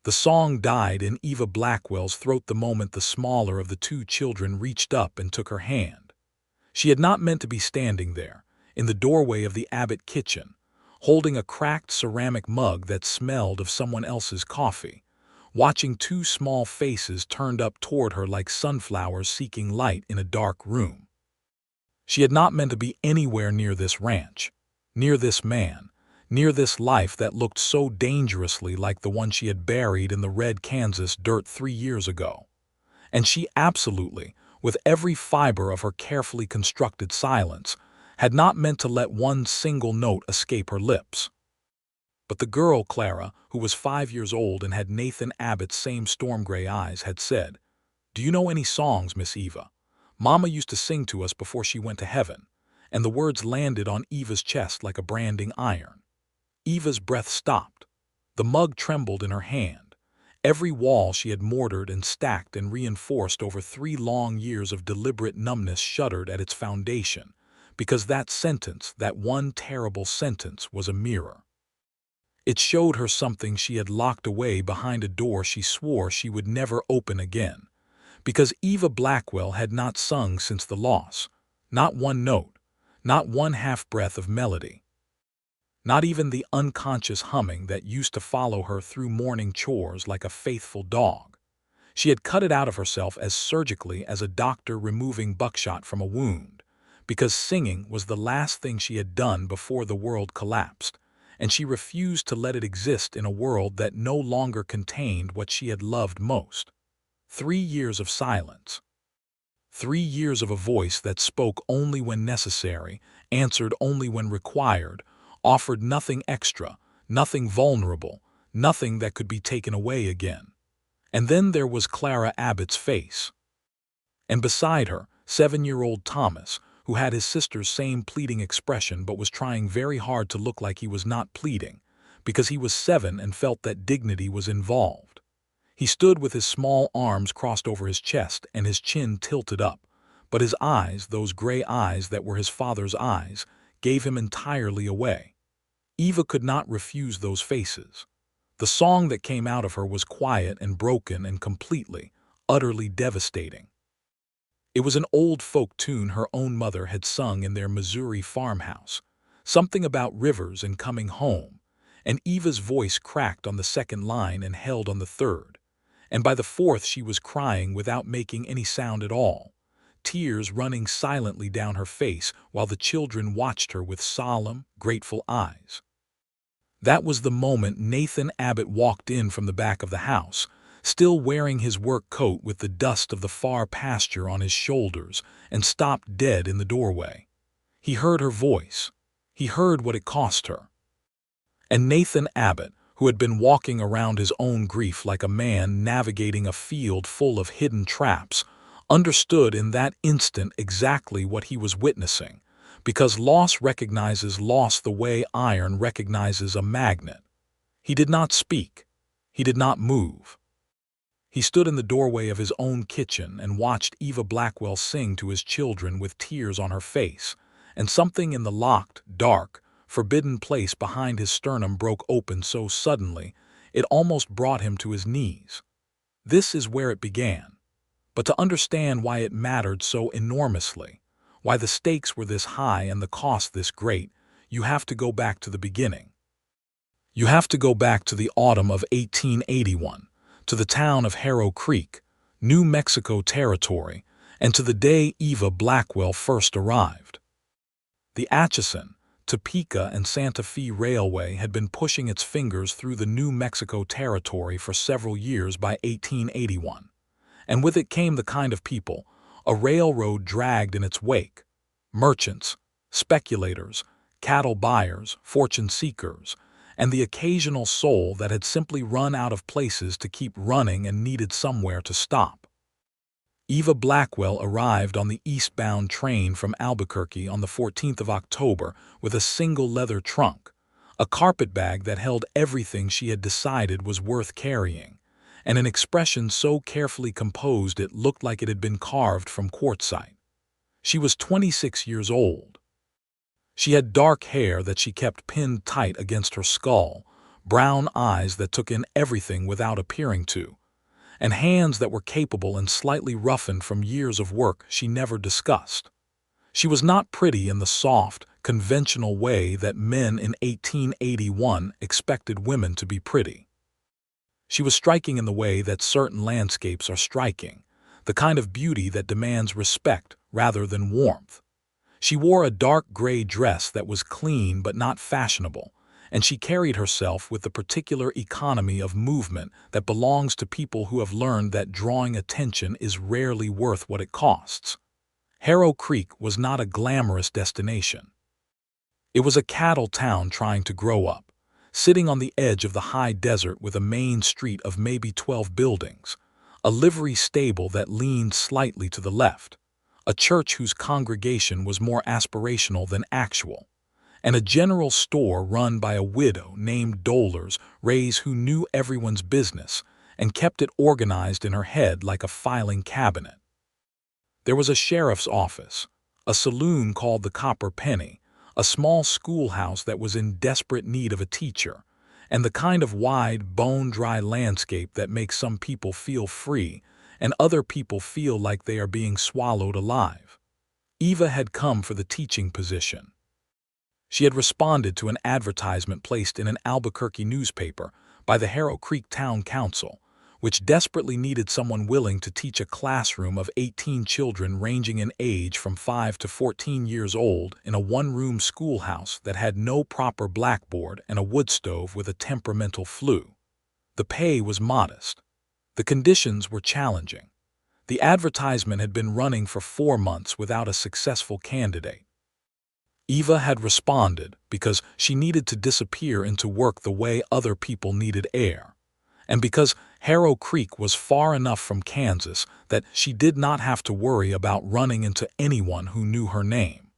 The song died in Eva Blackwell's throat the moment the smaller of the two children reached up and took her hand. She had not meant to be standing there, in the doorway of the Abbott kitchen, holding a cracked ceramic mug that smelled of someone else's coffee, watching two small faces turned up toward her like sunflowers seeking light in a dark room. She had not meant to be anywhere near this ranch, near this man, near this life that looked so dangerously like the one she had buried in the red Kansas dirt 3 years ago. And she absolutely, with every fiber of her carefully constructed silence, had not meant to let one single note escape her lips. But the girl, Clara, who was 5 years old and had Nathan Abbott's same storm-gray eyes, had said, "Do you know any songs, Miss Eva? Mama used to sing to us before she went to heaven," and the words landed on Eva's chest like a branding iron. Eva's breath stopped. The mug trembled in her hand. Every wall she had mortared and stacked and reinforced over 3 long years of deliberate numbness shuddered at its foundation, because that sentence, that one terrible sentence, was a mirror. It showed her something she had locked away behind a door she swore she would never open again, because Eva Blackwell had not sung since the loss, not one note, not one half-breath of melody. Not even the unconscious humming that used to follow her through morning chores like a faithful dog. She had cut it out of herself as surgically as a doctor removing buckshot from a wound, because singing was the last thing she had done before the world collapsed, and she refused to let it exist in a world that no longer contained what she had loved most. 3 years of silence. 3 years of a voice that spoke only when necessary, answered only when required, offered nothing extra, nothing vulnerable, nothing that could be taken away again. And then there was Clara Abbott's face. And beside her, 7-year-old Thomas, who had his sister's same pleading expression but was trying very hard to look like he was not pleading, because he was 7 and felt that dignity was involved. He stood with his small arms crossed over his chest and his chin tilted up, but his eyes, those gray eyes that were his father's eyes, gave him entirely away. Eva could not refuse those faces. The song that came out of her was quiet and broken and completely, utterly devastating. It was an old folk tune her own mother had sung in their Missouri farmhouse, something about rivers and coming home, and Eva's voice cracked on the second line and held on the third, and by the fourth she was crying without making any sound at all, tears running silently down her face while the children watched her with solemn, grateful eyes. That was the moment Nathan Abbott walked in from the back of the house, still wearing his work coat with the dust of the far pasture on his shoulders, and stopped dead in the doorway. He heard her voice. He heard what it cost her. And Nathan Abbott, who had been walking around his own grief like a man navigating a field full of hidden traps, understood in that instant exactly what he was witnessing, because loss recognizes loss the way iron recognizes a magnet. He did not speak. He did not move. He stood in the doorway of his own kitchen and watched Eva Blackwell sing to his children with tears on her face, and something in the locked, dark, forbidden place behind his sternum broke open so suddenly it almost brought him to his knees. This is where it began. But to understand why it mattered so enormously, why the stakes were this high and the cost this great, you have to go back to the beginning. You have to go back to the autumn of 1881, to the town of Harrow Creek, New Mexico Territory, and to the day Eva Blackwell first arrived. The Atchison, Topeka, and Santa Fe Railway had been pushing its fingers through the New Mexico Territory for several years by 1881, and with it came the kind of people a railroad dragged in its wake: merchants, speculators, cattle buyers, fortune seekers, and the occasional soul that had simply run out of places to keep running and needed somewhere to stop. Eva Blackwell arrived on the eastbound train from Albuquerque on the 14th of October with a single leather trunk, a carpetbag that held everything she had decided was worth carrying, and an expression so carefully composed it looked like it had been carved from quartzite. She was 26 years old. She had dark hair that she kept pinned tight against her skull, brown eyes that took in everything without appearing to, and hands that were capable and slightly roughened from years of work she never discussed. She was not pretty in the soft, conventional way that men in 1881 expected women to be pretty. She was striking in the way that certain landscapes are striking, the kind of beauty that demands respect rather than warmth. She wore a dark gray dress that was clean but not fashionable, and she carried herself with the particular economy of movement that belongs to people who have learned that drawing attention is rarely worth what it costs. Harrow Creek was not a glamorous destination. It was a cattle town trying to grow up, sitting on the edge of the high desert with a main street of maybe 12 buildings, a livery stable that leaned slightly to the left, a church whose congregation was more aspirational than actual, and a general store run by a widow named Dolores Reyes who knew everyone's business and kept it organized in her head like a filing cabinet. There was a sheriff's office, a saloon called the Copper Penny, a small schoolhouse that was in desperate need of a teacher, and the kind of wide, bone-dry landscape that makes some people feel free and other people feel like they are being swallowed alive. Eva had come for the teaching position. She had responded to an advertisement placed in an Albuquerque newspaper by the Harrow Creek Town Council, which desperately needed someone willing to teach a classroom of 18 children ranging in age from 5 to 14 years old in a one-room schoolhouse that had no proper blackboard and a wood stove with a temperamental flue. The pay was modest. The conditions were challenging. The advertisement had been running for 4 months without a successful candidate. Eva had responded because she needed to disappear into work the way other people needed air, and because Harrow Creek was far enough from Kansas that she did not have to worry about running into anyone who knew her name.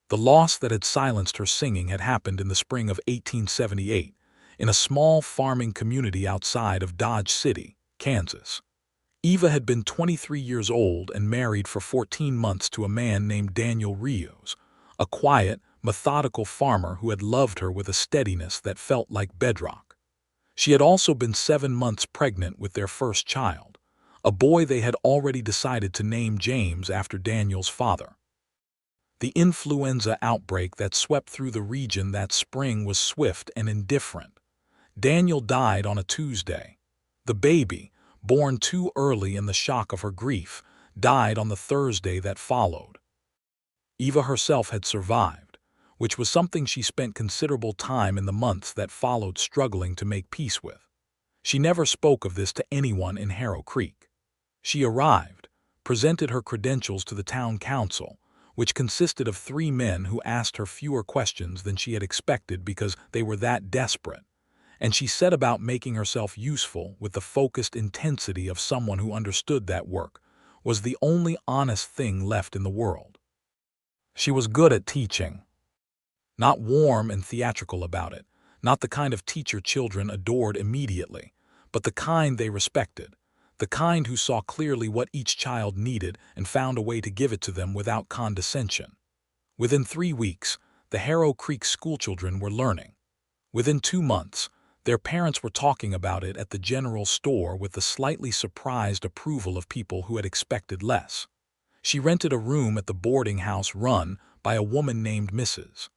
The loss that had silenced her singing had happened in the spring of 1878 in a small farming community outside of Dodge City, Kansas. Eva had been 23 years old and married for 14 months to a man named Daniel Rios, a quiet, methodical farmer who had loved her with a steadiness that felt like bedrock. She had also been 7 months pregnant with their first child, a boy they had already decided to name James after Daniel's father. The influenza outbreak that swept through the region that spring was swift and indifferent. Daniel died on a Tuesday. The baby, born too early in the shock of her grief, died on the Thursday that followed. Eva herself had survived, which was something she spent considerable time in the months that followed struggling to make peace with. She never spoke of this to anyone in Harrow Creek. She arrived, presented her credentials to the town council, which consisted of 3 men who asked her fewer questions than she had expected because they were that desperate, and she set about making herself useful with the focused intensity of someone who understood that work was the only honest thing left in the world. She was good at teaching. Not warm and theatrical about it, not the kind of teacher children adored immediately, but the kind they respected, the kind who saw clearly what each child needed and found a way to give it to them without condescension. Within 3 weeks, the Harrow Creek schoolchildren were learning. Within 2 months, their parents were talking about it at the general store with the slightly surprised approval of people who had expected less. She rented a room at the boarding house run by a woman named Mrs.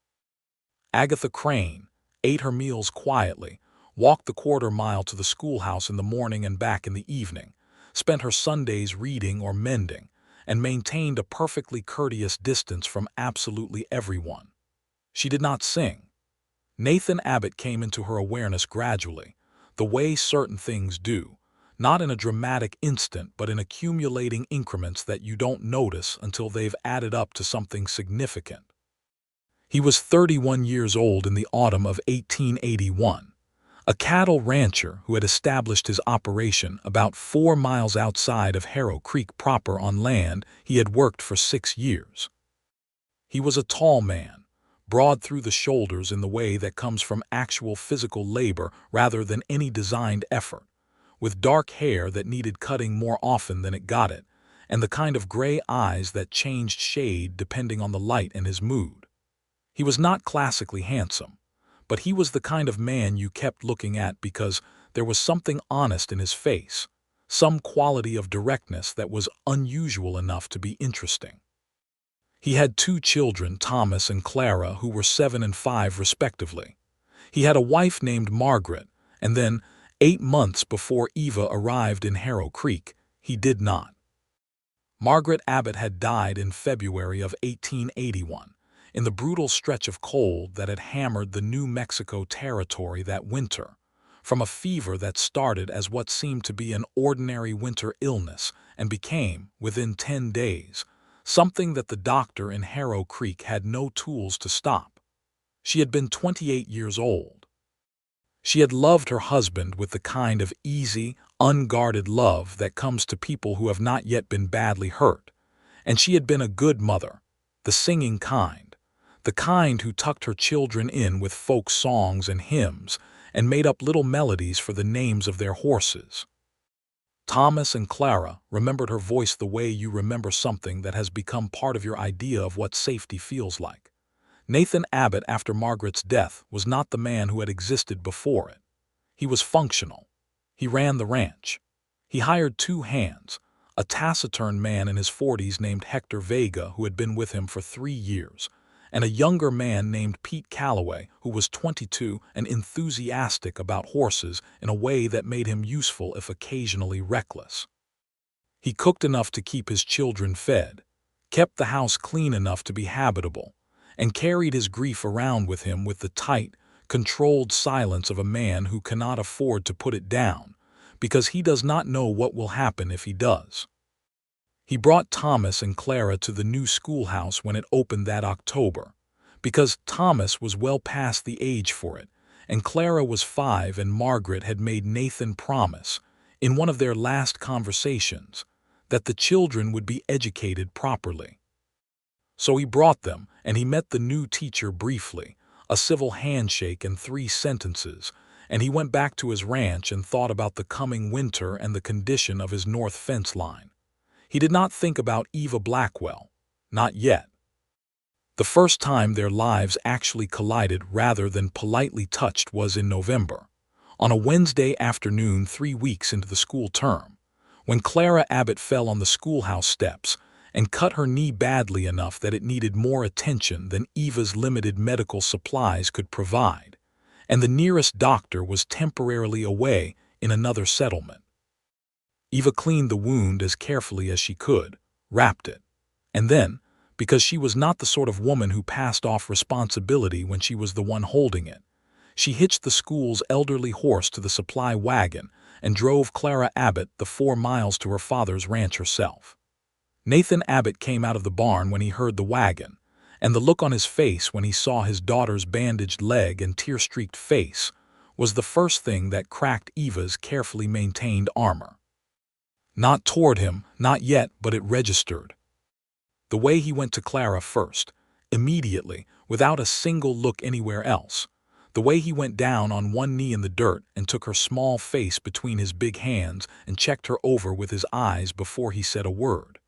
Agatha Crane, ate her meals quietly, walked the quarter-mile to the schoolhouse in the morning and back in the evening, spent her Sundays reading or mending, and maintained a perfectly courteous distance from absolutely everyone. She did not sing. Nathan Abbott came into her awareness gradually, the way certain things do, not in a dramatic instant but in accumulating increments that you don't notice until they've added up to something significant. He was 31 years old in the autumn of 1881, a cattle rancher who had established his operation about 4 miles outside of Harrow Creek proper on land he had worked for 6 years. He was a tall man, broad through the shoulders in the way that comes from actual physical labor rather than any designed effort, with dark hair that needed cutting more often than it got it, and the kind of gray eyes that changed shade depending on the light and his mood. He was not classically handsome, but he was the kind of man you kept looking at because there was something honest in his face, some quality of directness that was unusual enough to be interesting. He had 2 children, Thomas and Clara, who were 7 and 5 respectively. He had a wife named Margaret, and then, 8 months before Eva arrived in Harrow Creek, he did not. Margaret Abbott had died in February of 1881, in the brutal stretch of cold that had hammered the New Mexico territory that winter, from a fever that started as what seemed to be an ordinary winter illness and became, within 10 days, something that the doctor in Harrow Creek had no tools to stop. She had been 28 years old. She had loved her husband with the kind of easy, unguarded love that comes to people who have not yet been badly hurt, and she had been a good mother, the singing kind, the kind who tucked her children in with folk songs and hymns and made up little melodies for the names of their horses. Thomas and Clara remembered her voice the way you remember something that has become part of your idea of what safety feels like. Nathan Abbott, after Margaret's death, was not the man who had existed before it. He was functional. He ran the ranch. He hired 2 hands, a taciturn man in his 40s named Hector Vega, who had been with him for 3 years, and a younger man named Pete Calloway, who was 22 and enthusiastic about horses in a way that made him useful if occasionally reckless. He cooked enough to keep his children fed, kept the house clean enough to be habitable, and carried his grief around with him with the tight, controlled silence of a man who cannot afford to put it down, because he does not know what will happen if he does. He brought Thomas and Clara to the new schoolhouse when it opened that October, because Thomas was well past the age for it, and Clara was 5, and Margaret had made Nathan promise, in one of their last conversations, that the children would be educated properly. So he brought them, and he met the new teacher briefly, a civil handshake and 3 sentences, and he went back to his ranch and thought about the coming winter and the condition of his north fence line. He did not think about Eva Blackwell, not yet. The first time their lives actually collided rather than politely touched was in November, on a Wednesday afternoon 3 weeks into the school term, when Clara Abbott fell on the schoolhouse steps and cut her knee badly enough that it needed more attention than Eva's limited medical supplies could provide, and the nearest doctor was temporarily away in another settlement. Eva cleaned the wound as carefully as she could, wrapped it, and then, because she was not the sort of woman who passed off responsibility when she was the one holding it, she hitched the school's elderly horse to the supply wagon and drove Clara Abbott the 4 miles to her father's ranch herself. Nathan Abbott came out of the barn when he heard the wagon, and the look on his face when he saw his daughter's bandaged leg and tear-streaked face was the first thing that cracked Eva's carefully maintained armor. Not toward him, not yet, but it registered. The way he went to Clara first, immediately, without a single look anywhere else. The way he went down on one knee in the dirt and took her small face between his big hands and checked her over with his eyes before he said a word.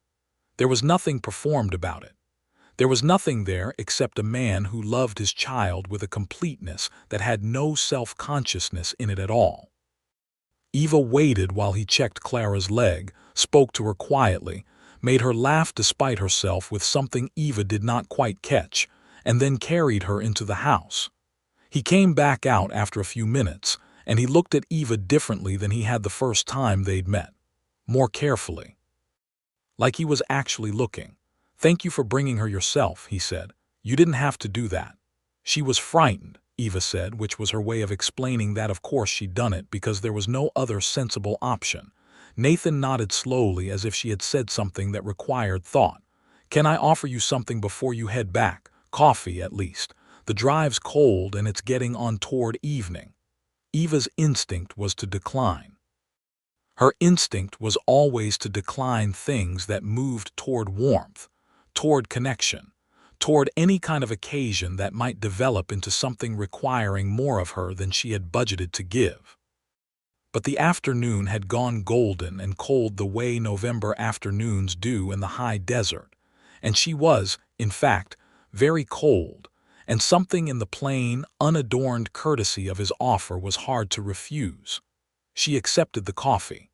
There was nothing performed about it. There was nothing there except a man who loved his child with a completeness that had no self-consciousness in it at all. Eva waited while he checked Clara's leg, spoke to her quietly, made her laugh despite herself with something Eva did not quite catch, and then carried her into the house. He came back out after a few minutes, and he looked at Eva differently than he had the first time they'd met, more carefully. Like he was actually looking. "Thank you for bringing her yourself," he said. "You didn't have to do that." "She was frightened," Eva said, which was her way of explaining that of course she'd done it because there was no other sensible option. Nathan nodded slowly as if she had said something that required thought. "Can I offer you something before you head back? Coffee, at least. The drive's cold and it's getting on toward evening." Eva's instinct was to decline. Her instinct was always to decline things that moved toward warmth, toward connection, toward any kind of occasion that might develop into something requiring more of her than she had budgeted to give. But the afternoon had gone golden and cold the way November afternoons do in the high desert, and she was, in fact, very cold, and something in the plain, unadorned courtesy of his offer was hard to refuse. She accepted the coffee.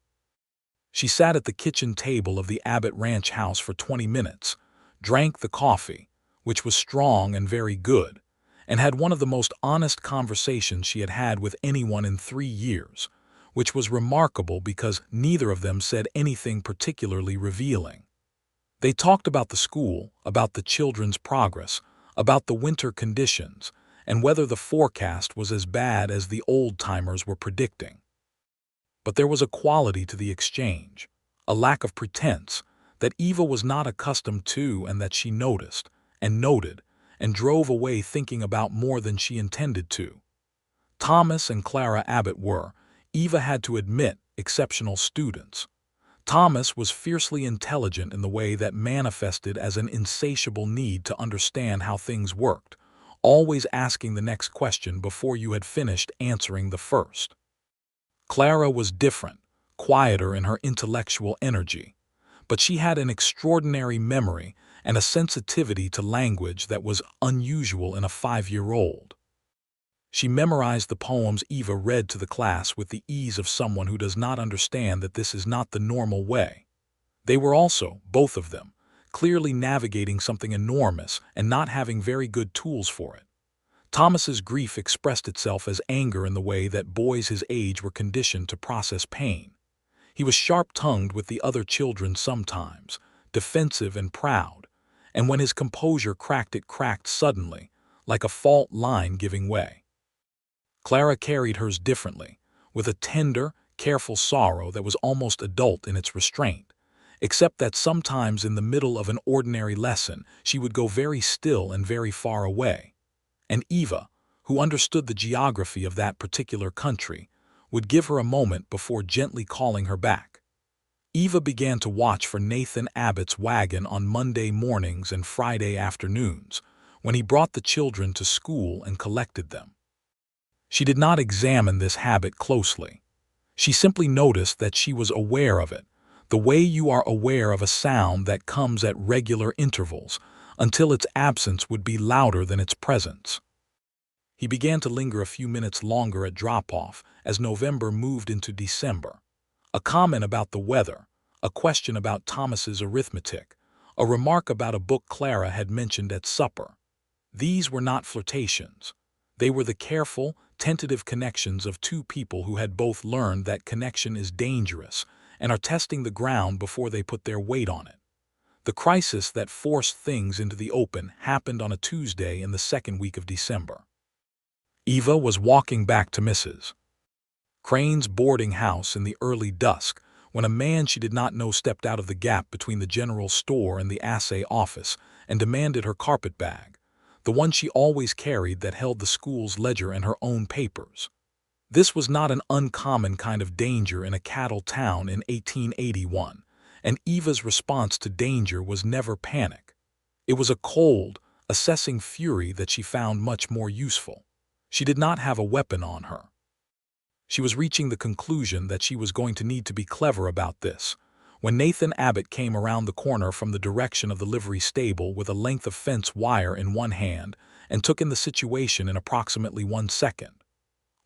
She sat at the kitchen table of the Abbott ranch house for 20 minutes, drank the coffee, which was strong and very good, and had one of the most honest conversations she had had with anyone in 3 years, which was remarkable because neither of them said anything particularly revealing. They talked about the school, about the children's progress, about the winter conditions, and whether the forecast was as bad as the old-timers were predicting. But there was a quality to the exchange, a lack of pretense, that Eva was not accustomed to and that she noticed, and noted, and drove away thinking about more than she intended to. Thomas and Clara Abbott were, Eva had to admit, exceptional students. Thomas was fiercely intelligent in the way that manifested as an insatiable need to understand how things worked, always asking the next question before you had finished answering the first. Clara was different, quieter in her intellectual energy, but she had an extraordinary memory and a sensitivity to language that was unusual in a 5-year-old. She memorized the poems Eva read to the class with the ease of someone who does not understand that this is not the normal way. They were also, both of them, clearly navigating something enormous and not having very good tools for it. Thomas's grief expressed itself as anger in the way that boys his age were conditioned to process pain. He was sharp-tongued with the other children sometimes, defensive and proud, and when his composure cracked, it cracked suddenly, like a fault line giving way. Clara carried hers differently, with a tender, careful sorrow that was almost adult in its restraint, except that sometimes in the middle of an ordinary lesson she would go very still and very far away. And Eva, who understood the geography of that particular country, would give her a moment before gently calling her back. Eva began to watch for Nathan Abbott's wagon on Monday mornings and Friday afternoons, when he brought the children to school and collected them. She did not examine this habit closely. She simply noticed that she was aware of it, the way you are aware of a sound that comes at regular intervals, until its absence would be louder than its presence. He began to linger a few minutes longer at drop-off as November moved into December. A comment about the weather, a question about Thomas's arithmetic, a remark about a book Clara had mentioned at supper. These were not flirtations. They were the careful, tentative connections of two people who had both learned that connection is dangerous and are testing the ground before they put their weight on it. The crisis that forced things into the open happened on a Tuesday in the second week of December. Eva was walking back to Mrs. Crane's boarding house in the early dusk when a man she did not know stepped out of the gap between the general store and the assay office and demanded her carpet bag, the one she always carried that held the school's ledger and her own papers. This was not an uncommon kind of danger in a cattle town in 1881, and Eva's response to danger was never panic. It was a cold, assessing fury that she found much more useful. She did not have a weapon on her. She was reaching the conclusion that she was going to need to be clever about this, when Nathan Abbott came around the corner from the direction of the livery stable with a length of fence wire in one hand and took in the situation in approximately 1 second.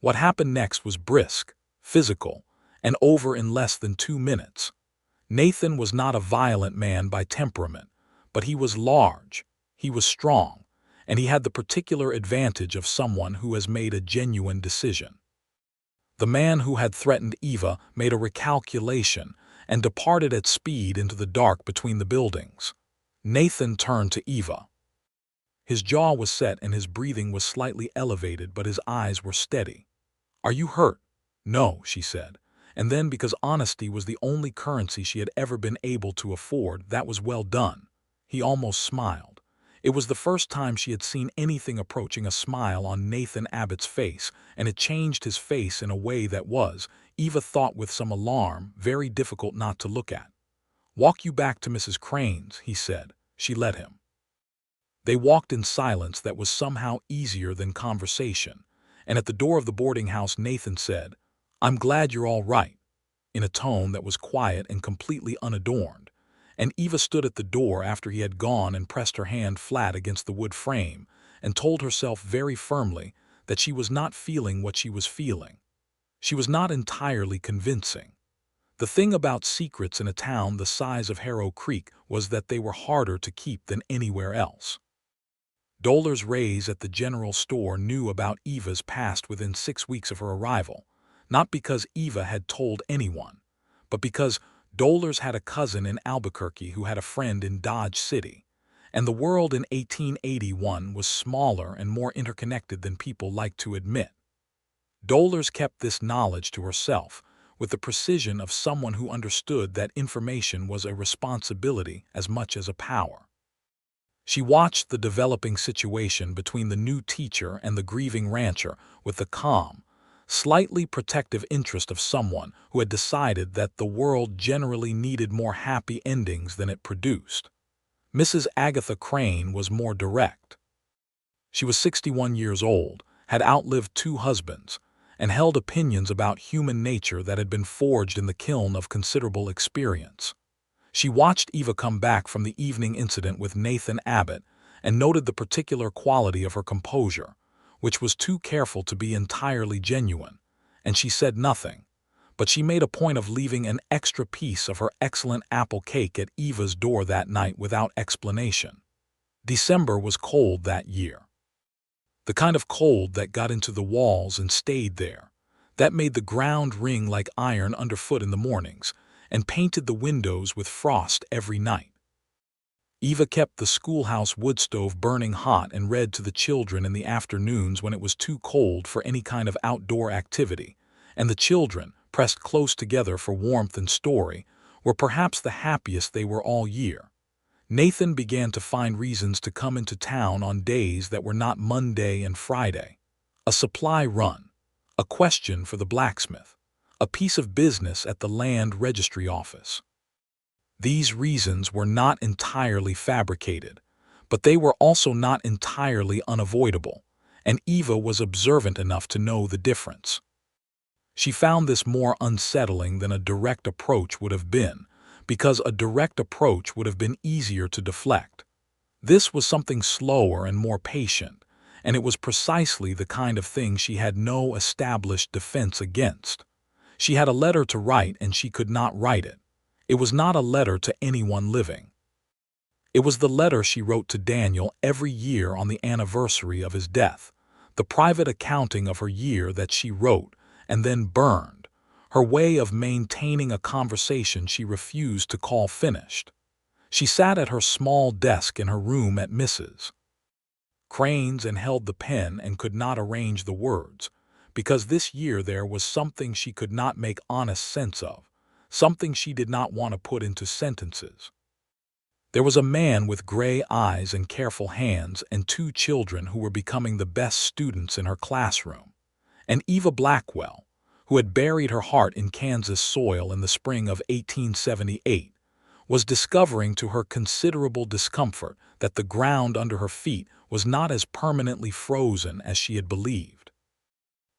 What happened next was brisk, physical, and over in less than 2 minutes. Nathan was not a violent man by temperament, but he was large, he was strong, and he had the particular advantage of someone who has made a genuine decision. The man who had threatened Eva made a recalculation and departed at speed into the dark between the buildings. Nathan turned to Eva. His jaw was set and his breathing was slightly elevated, but his eyes were steady. "Are you hurt?" "No," she said. And then, because honesty was the only currency she had ever been able to afford, "That was well done." He almost smiled. It was the first time she had seen anything approaching a smile on Nathan Abbott's face, and it changed his face in a way that was, Eva thought with some alarm, very difficult not to look at. "Walk you back to Mrs. Crane's," he said. She let him. They walked in silence that was somehow easier than conversation, and at the door of the boarding house Nathan said, "I'm glad you're all right," in a tone that was quiet and completely unadorned, and Eva stood at the door after he had gone and pressed her hand flat against the wood frame and told herself very firmly that she was not feeling what she was feeling. She was not entirely convincing. The thing about secrets in a town the size of Harrow Creek was that they were harder to keep than anywhere else. Dollar's Rays at the general store knew about Eva's past within 6 weeks of her arrival, not because Eva had told anyone, but because Dollar's had a cousin in Albuquerque who had a friend in Dodge City, and the world in 1881 was smaller and more interconnected than people liked to admit. Dollar's kept this knowledge to herself, with the precision of someone who understood that information was a responsibility as much as a power. She watched the developing situation between the new teacher and the grieving rancher with the calm, slightly protective interest of someone who had decided that the world generally needed more happy endings than it produced. Mrs. Agatha Crane was more direct. She was 61 years old, had outlived 2 husbands, and held opinions about human nature that had been forged in the kiln of considerable experience. She watched Eva come back from the evening incident with Nathan Abbott and noted the particular quality of her composure, which was too careful to be entirely genuine, and she said nothing, but she made a point of leaving an extra piece of her excellent apple cake at Eva's door that night without explanation. December was cold that year. The kind of cold that got into the walls and stayed there, that made the ground ring like iron underfoot in the mornings, and painted the windows with frost every night. Eva kept the schoolhouse wood stove burning hot and read to the children in the afternoons when it was too cold for any kind of outdoor activity, and the children, pressed close together for warmth and story, were perhaps the happiest they were all year. Nathan began to find reasons to come into town on days that were not Monday and Friday. A supply run, a question for the blacksmith, a piece of business at the land registry office. These reasons were not entirely fabricated, but they were also not entirely unavoidable, and Eva was observant enough to know the difference. She found this more unsettling than a direct approach would have been, because a direct approach would have been easier to deflect. This was something slower and more patient, and it was precisely the kind of thing she had no established defense against. She had a letter to write and she could not write it. It was not a letter to anyone living. It was the letter she wrote to Daniel every year on the anniversary of his death, the private accounting of her year that she wrote and then burned, her way of maintaining a conversation she refused to call finished. She sat at her small desk in her room at Mrs. Crane's and held the pen and could not arrange the words, because this year there was something she could not make honest sense of, something she did not want to put into sentences. There was a man with gray eyes and careful hands and 2 children who were becoming the best students in her classroom, and Eva Blackwell, who had buried her heart in Kansas soil in the spring of 1878, was discovering to her considerable discomfort that the ground under her feet was not as permanently frozen as she had believed.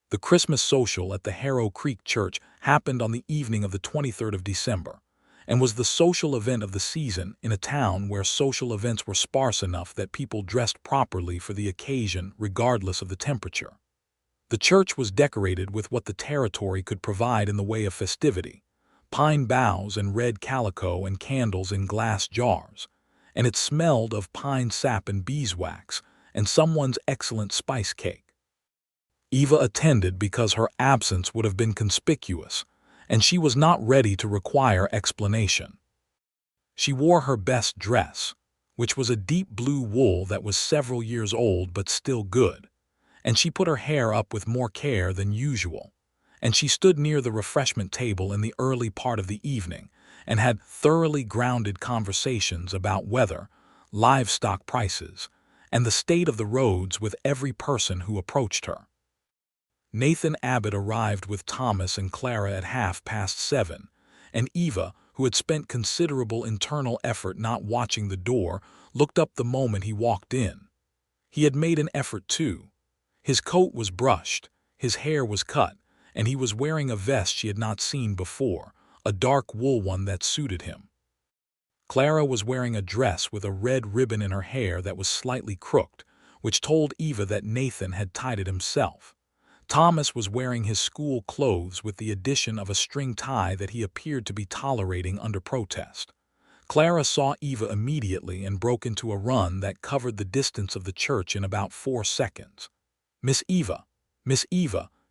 The Christmas social at the Harrow Creek church happened on the evening of the 23rd of December, and was the social event of the season in a town where social events were sparse enough that people dressed properly for the occasion regardless of the temperature. The church was decorated with what the territory could provide in the way of festivity, pine boughs and red calico and candles in glass jars, and it smelled of pine sap and beeswax and someone's excellent spice cake. Eva attended because her absence would have been conspicuous, and she was not ready to require explanation. She wore her best dress, which was a deep blue wool that was several years old but still good, and she put her hair up with more care than usual, and she stood near the refreshment table in the early part of the evening and had thoroughly grounded conversations about weather, livestock prices, and the state of the roads with every person who approached her. Nathan Abbott arrived with Thomas and Clara at 7:30, and Eva, who had spent considerable internal effort not watching the door, looked up the moment he walked in. He had made an effort too. His coat was brushed, his hair was cut, and he was wearing a vest she had not seen before, a dark wool one that suited him. Clara was wearing a dress with a red ribbon in her hair that was slightly crooked, which told Eva that Nathan had tied it himself. Thomas was wearing his school clothes with the addition of a string tie that he appeared to be tolerating under protest. Clara saw Eva immediately and broke into a run that covered the distance of the church in about 4 seconds. Miss Eva,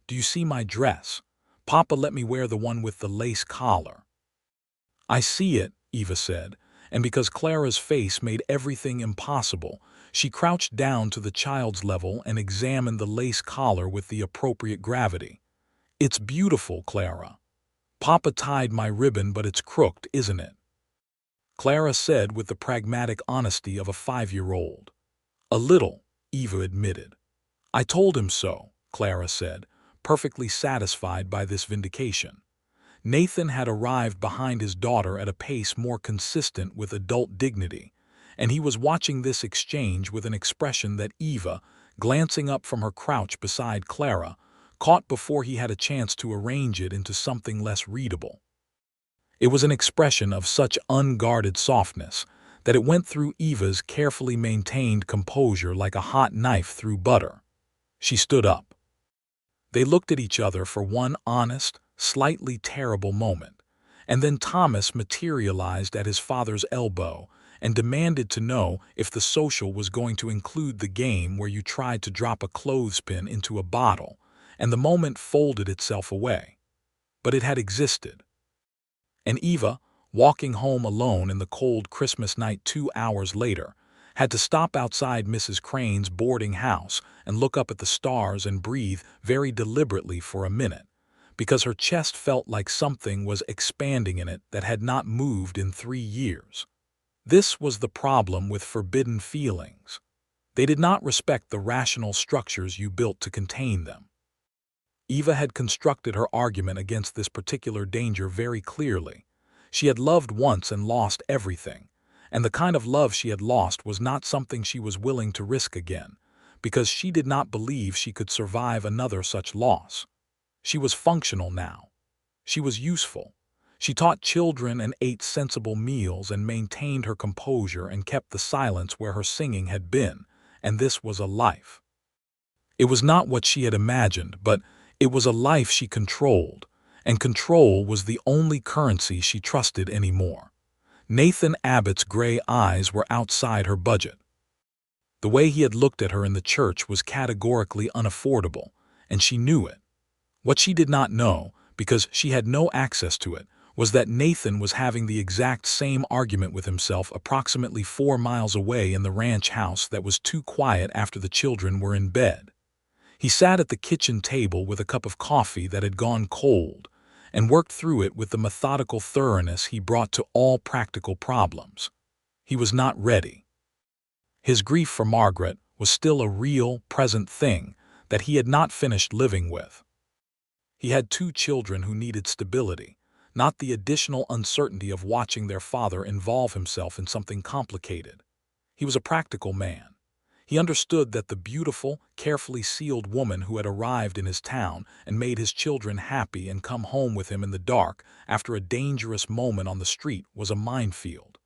do you see my dress? Papa let me wear the one with the lace collar." "I see it," Eva said, and because Clara's face made everything impossible, she crouched down to the child's level and examined the lace collar with the appropriate gravity. "It's beautiful, Clara. Papa tied my ribbon, but it's crooked, isn't it?" Clara said with the pragmatic honesty of a 5-year-old. "A little," Eva admitted. "I told him so," Clara said, perfectly satisfied by this vindication. Nathan had arrived behind his daughter at a pace more consistent with adult dignity, and he was watching this exchange with an expression that Eva, glancing up from her crouch beside Clara, caught before he had a chance to arrange it into something less readable. It was an expression of such unguarded softness that it went through Eva's carefully maintained composure like a hot knife through butter. She stood up. They looked at each other for one honest, slightly terrible moment, and then Thomas materialized at his father's elbow and demanded to know if the social was going to include the game where you tried to drop a clothespin into a bottle, and the moment folded itself away. But it had existed. And Eva, walking home alone in the cold Christmas night 2 hours later, had to stop outside Mrs. Crane's boarding house and look up at the stars and breathe very deliberately for a minute, because her chest felt like something was expanding in it that had not moved in 3 years. This was the problem with forbidden feelings. They did not respect the rational structures you built to contain them. Eva had constructed her argument against this particular danger very clearly. She had loved once and lost everything, and the kind of love she had lost was not something she was willing to risk again, because she did not believe she could survive another such loss. She was functional now. She was useful. She taught children and ate sensible meals and maintained her composure and kept the silence where her singing had been, and this was a life. It was not what she had imagined, but it was a life she controlled, and control was the only currency she trusted anymore. Nathan Abbott's gray eyes were outside her budget. The way he had looked at her in the church was categorically unaffordable, and she knew it. What she did not know, because she had no access to it, was that Nathan was having the exact same argument with himself approximately 4 miles away in the ranch house that was too quiet after the children were in bed. He sat at the kitchen table with a cup of coffee that had gone cold, and worked through it with the methodical thoroughness he brought to all practical problems. He was not ready. His grief for Margaret was still a real, present thing that he had not finished living with. He had 2 children who needed stability, not the additional uncertainty of watching their father involve himself in something complicated. He was a practical man. He understood that the beautiful, carefully sealed woman who had arrived in his town and made his children happy and come home with him in the dark after a dangerous moment on the street was a minefield.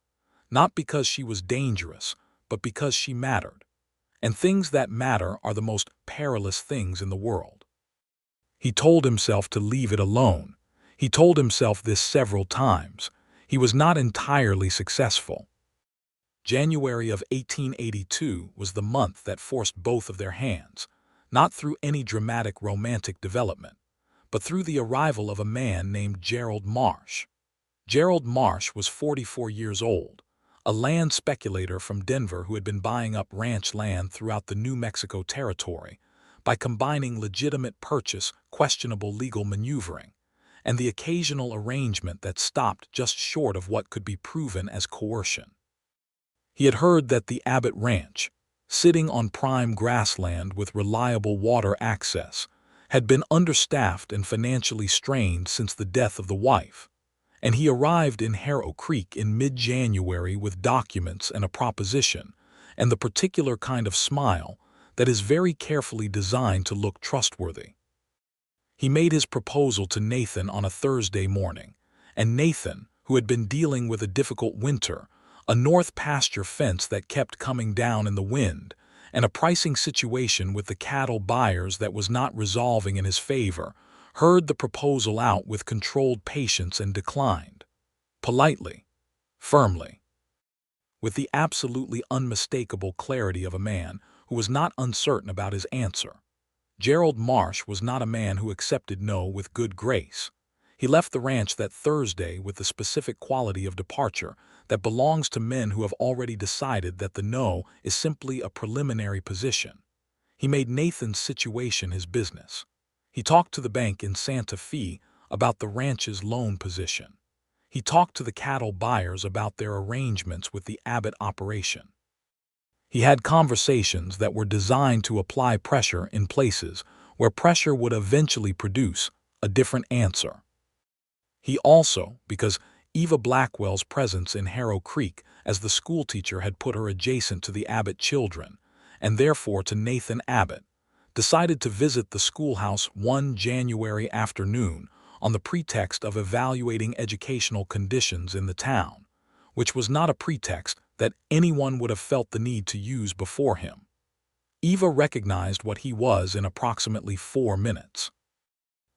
Not because she was dangerous, but because she mattered. And things that matter are the most perilous things in the world. He told himself to leave it alone. He told himself this several times. He was not entirely successful. January of 1882 was the month that forced both of their hands, not through any dramatic romantic development, but through the arrival of a man named Gerald Marsh. Gerald Marsh was 44 years old, a land speculator from Denver who had been buying up ranch land throughout the New Mexico territory by combining legitimate purchase, questionable legal maneuvering, and the occasional arrangement that stopped just short of what could be proven as coercion. He had heard that the Abbott ranch, sitting on prime grassland with reliable water access, had been understaffed and financially strained since the death of the wife, and he arrived in Harrow Creek in mid-January with documents and a proposition, and the particular kind of smile that is very carefully designed to look trustworthy. He made his proposal to Nathan on a Thursday morning, and Nathan, who had been dealing with a difficult winter, a north pasture fence that kept coming down in the wind, and a pricing situation with the cattle buyers that was not resolving in his favor, heard the proposal out with controlled patience and declined. Politely, firmly, with the absolutely unmistakable clarity of a man who was not uncertain about his answer. Gerald Marsh was not a man who accepted no with good grace. He left the ranch that Thursday with the specific quality of departure that belongs to men who have already decided that the no is simply a preliminary position. He made Nathan's situation his business. He talked to the bank in Santa Fe about the ranch's loan position. He talked to the cattle buyers about their arrangements with the Abbott operation. He had conversations that were designed to apply pressure in places where pressure would eventually produce a different answer. He also, because Eva Blackwell's presence in Harrow Creek as the schoolteacher had put her adjacent to the Abbott children, and therefore to Nathan Abbott, decided to visit the schoolhouse one January afternoon on the pretext of evaluating educational conditions in the town, which was not a pretext that anyone would have felt the need to use before him. Eva recognized what he was in approximately 4 minutes.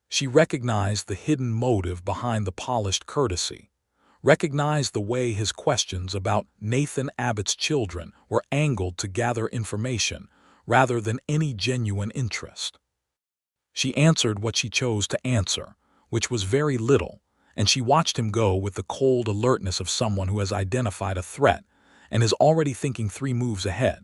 She recognized the hidden motive behind the polished courtesy, recognized the way his questions about Nathan Abbott's children were angled to gather information rather than any genuine interest. She answered what she chose to answer, which was very little, and she watched him go with the cold alertness of someone who has identified a threat and is already thinking 3 moves ahead.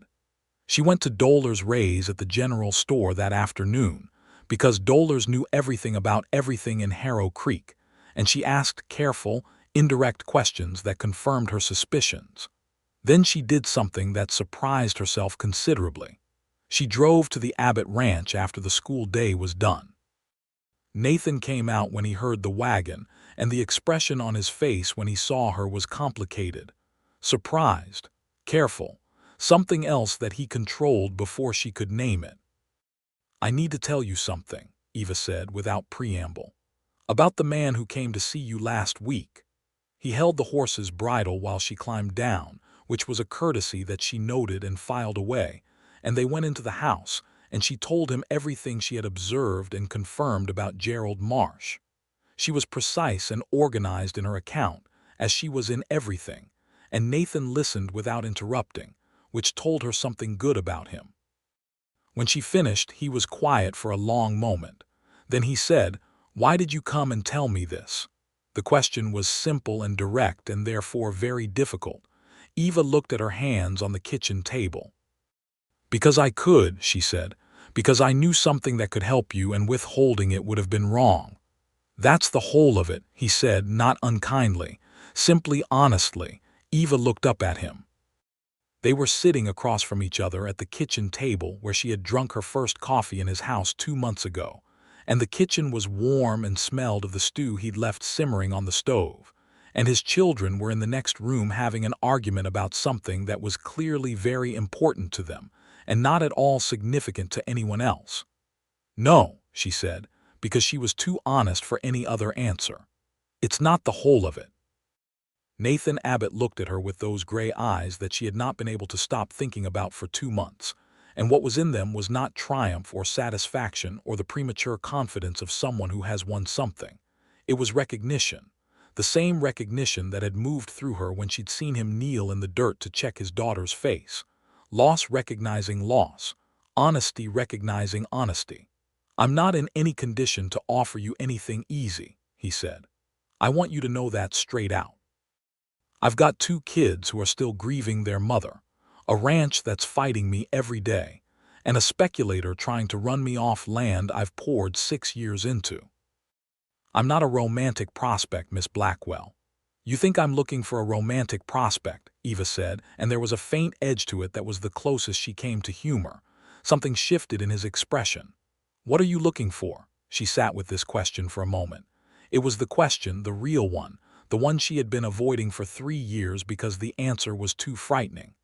She went to Dolar's Rays at the general store that afternoon because Dolar's knew everything about everything in Harrow Creek, and she asked careful, indirect questions that confirmed her suspicions. Then she did something that surprised herself considerably. She drove to the Abbott ranch after the school day was done. Nathan came out when he heard the wagon, and the expression on his face when he saw her was complicated. Surprised, careful, something else that he controlled before she could name it. "I need to tell you something," Eva said without preamble, "about the man who came to see you last week." He held the horse's bridle while she climbed down, which was a courtesy that she noted and filed away, and they went into the house, and she told him everything she had observed and confirmed about Gerald Marsh. She was precise and organized in her account, as she was in everything, and Nathan listened without interrupting, which told her something good about him. When she finished, he was quiet for a long moment. Then he said, "Why did you come and tell me this?" The question was simple and direct and therefore very difficult. Eva looked at her hands on the kitchen table. "Because I could," she said, "because I knew something that could help you and withholding it would have been wrong." "That's the whole of it," he said, not unkindly, simply honestly. Eva looked up at him. They were sitting across from each other at the kitchen table where she had drunk her first coffee in his house 2 months ago, and the kitchen was warm and smelled of the stew he'd left simmering on the stove, and his children were in the next room having an argument about something that was clearly very important to them and not at all significant to anyone else. "No," she said, because she was too honest for any other answer. "It's not the whole of it." Nathan Abbott looked at her with those gray eyes that she had not been able to stop thinking about for 2 months, and what was in them was not triumph or satisfaction or the premature confidence of someone who has won something. It was recognition, the same recognition that had moved through her when she'd seen him kneel in the dirt to check his daughter's face. Loss recognizing loss, honesty recognizing honesty. "I'm not in any condition to offer you anything easy," he said. "I want you to know that straight out. I've got 2 kids who are still grieving their mother, a ranch that's fighting me every day, and a speculator trying to run me off land I've poured 6 years into. I'm not a romantic prospect, Miss Blackwell." "You think I'm looking for a romantic prospect," Eva said, and there was a faint edge to it that was the closest she came to humor. Something shifted in his expression. "What are you looking for?" She sat with this question for a moment. It was the question, the real one, the one she had been avoiding for 3 years because the answer was too frightening.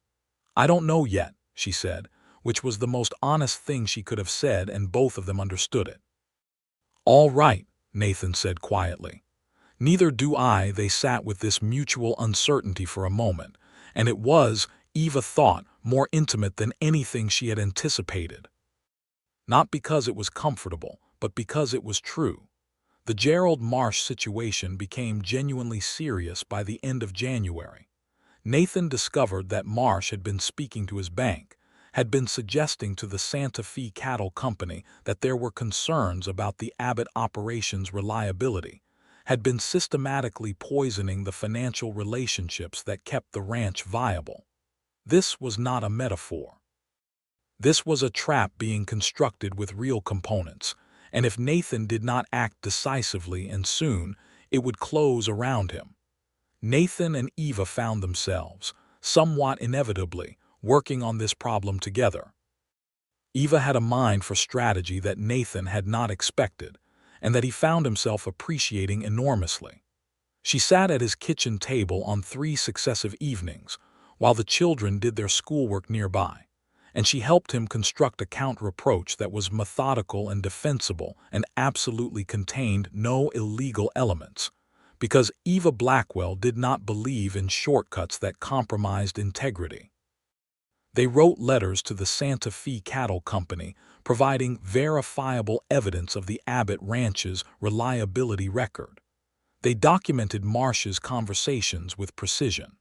"I don't know yet," she said, which was the most honest thing she could have said, and both of them understood it. "All right," Nathan said quietly. "Neither do I." They sat with this mutual uncertainty for a moment, and it was, Eva thought, more intimate than anything she had anticipated. Not because it was comfortable, but because it was true. The Gerald Marsh situation became genuinely serious by the end of January. Nathan discovered that Marsh had been speaking to his bank, had been suggesting to the Santa Fe Cattle Company that there were concerns about the Abbott operation's reliability, had been systematically poisoning the financial relationships that kept the ranch viable. This was not a metaphor. This was a trap being constructed with real components, and if Nathan did not act decisively and soon, it would close around him. Nathan and Eva found themselves, somewhat inevitably, working on this problem together. Eva had a mind for strategy that Nathan had not expected, and that he found himself appreciating enormously. She sat at his kitchen table on 3 successive evenings, while the children did their schoolwork nearby, and she helped him construct a counter-approach that was methodical and defensible and absolutely contained no illegal elements, because Eva Blackwell did not believe in shortcuts that compromised integrity. They wrote letters to the Santa Fe Cattle Company, providing verifiable evidence of the Abbott Ranch's reliability record. They documented Marsh's conversations with precision.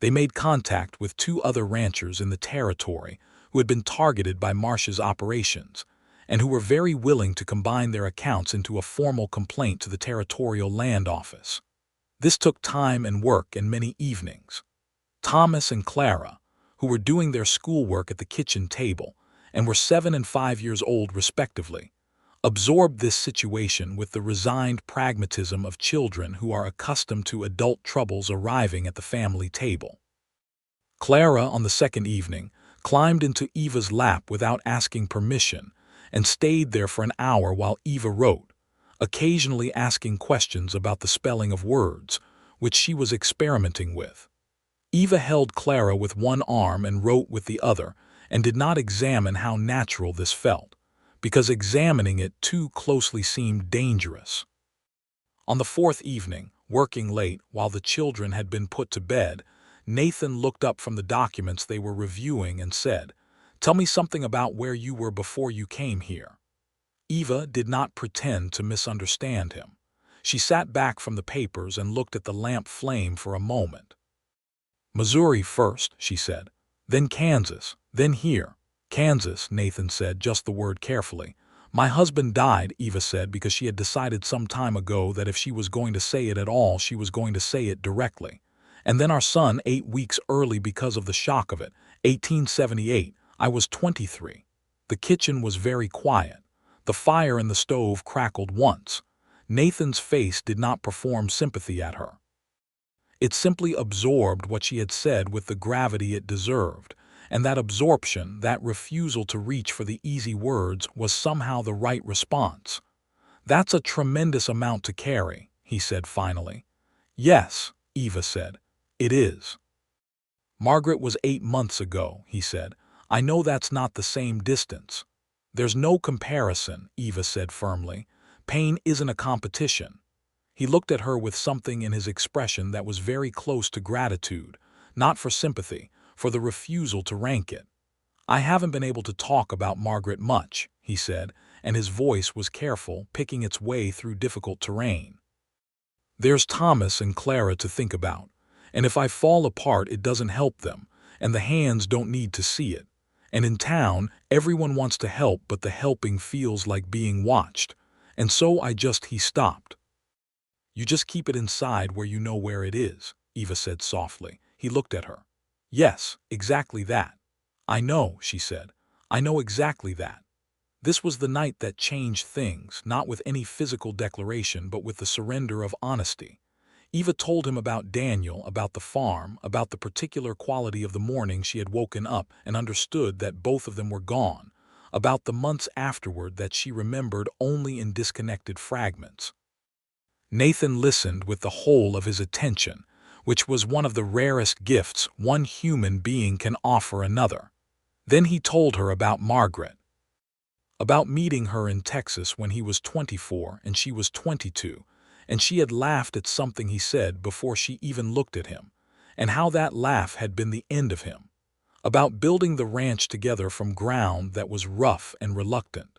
They made contact with 2 other ranchers in the territory who had been targeted by Marsh's operations, and who were very willing to combine their accounts into a formal complaint to the Territorial Land Office. This took time and work and many evenings. Thomas and Clara, who were doing their schoolwork at the kitchen table and were 7 and 5 years old respectively, absorbed this situation with the resigned pragmatism of children who are accustomed to adult troubles arriving at the family table. Clara, on the second evening, climbed into Eva's lap without asking permission and stayed there for an hour while Eva wrote, occasionally asking questions about the spelling of words, which she was experimenting with. Eva held Clara with one arm and wrote with the other, and did not examine how natural this felt, because examining it too closely seemed dangerous. On the 4th evening, working late while the children had been put to bed, Nathan looked up from the documents they were reviewing and said, "Tell me something about where you were before you came here." Eva did not pretend to misunderstand him. She sat back from the papers and looked at the lamp flame for a moment. "Missouri first," she said. "Then Kansas, then here." "Kansas," Nathan said, just the word carefully. "My husband died," Eva said, because she had decided some time ago that if she was going to say it at all, she was going to say it directly. "And then our son 8 weeks early because of the shock of it, 1878. I was 23. The kitchen was very quiet. The fire in the stove crackled once." Nathan's face did not perform sympathy at her. It simply absorbed what she had said with the gravity it deserved, and that absorption, that refusal to reach for the easy words, was somehow the right response. "That's a tremendous amount to carry," he said finally. "Yes," Eva said, "it is." "Margaret was 8 months ago," he said. "I know that's not the same distance." "There's no comparison," Eva said firmly. "Pain isn't a competition." He looked at her with something in his expression that was very close to gratitude, not for sympathy, for the refusal to rank it. "I haven't been able to talk about Margaret much," he said, and his voice was careful, picking its way through difficult terrain. "There's Thomas and Clara to think about, and if I fall apart it doesn't help them, and the hands don't need to see it. And in town, everyone wants to help, but the helping feels like being watched. And so he stopped. "You just keep it inside where you know where it is," Eva said softly. He looked at her. "Yes, exactly that." "I know," she said. "I know exactly that." This was the night that changed things, not with any physical declaration, but with the surrender of honesty. Eva told him about Daniel, about the farm, about the particular quality of the morning she had woken up and understood that both of them were gone, about the months afterward that she remembered only in disconnected fragments. Nathan listened with the whole of his attention, which was one of the rarest gifts one human being can offer another. Then he told her about Margaret. About meeting her in Texas when he was 24 and she was 22, and she had laughed at something he said before she even looked at him, and how that laugh had been the end of him, about building the ranch together from ground that was rough and reluctant,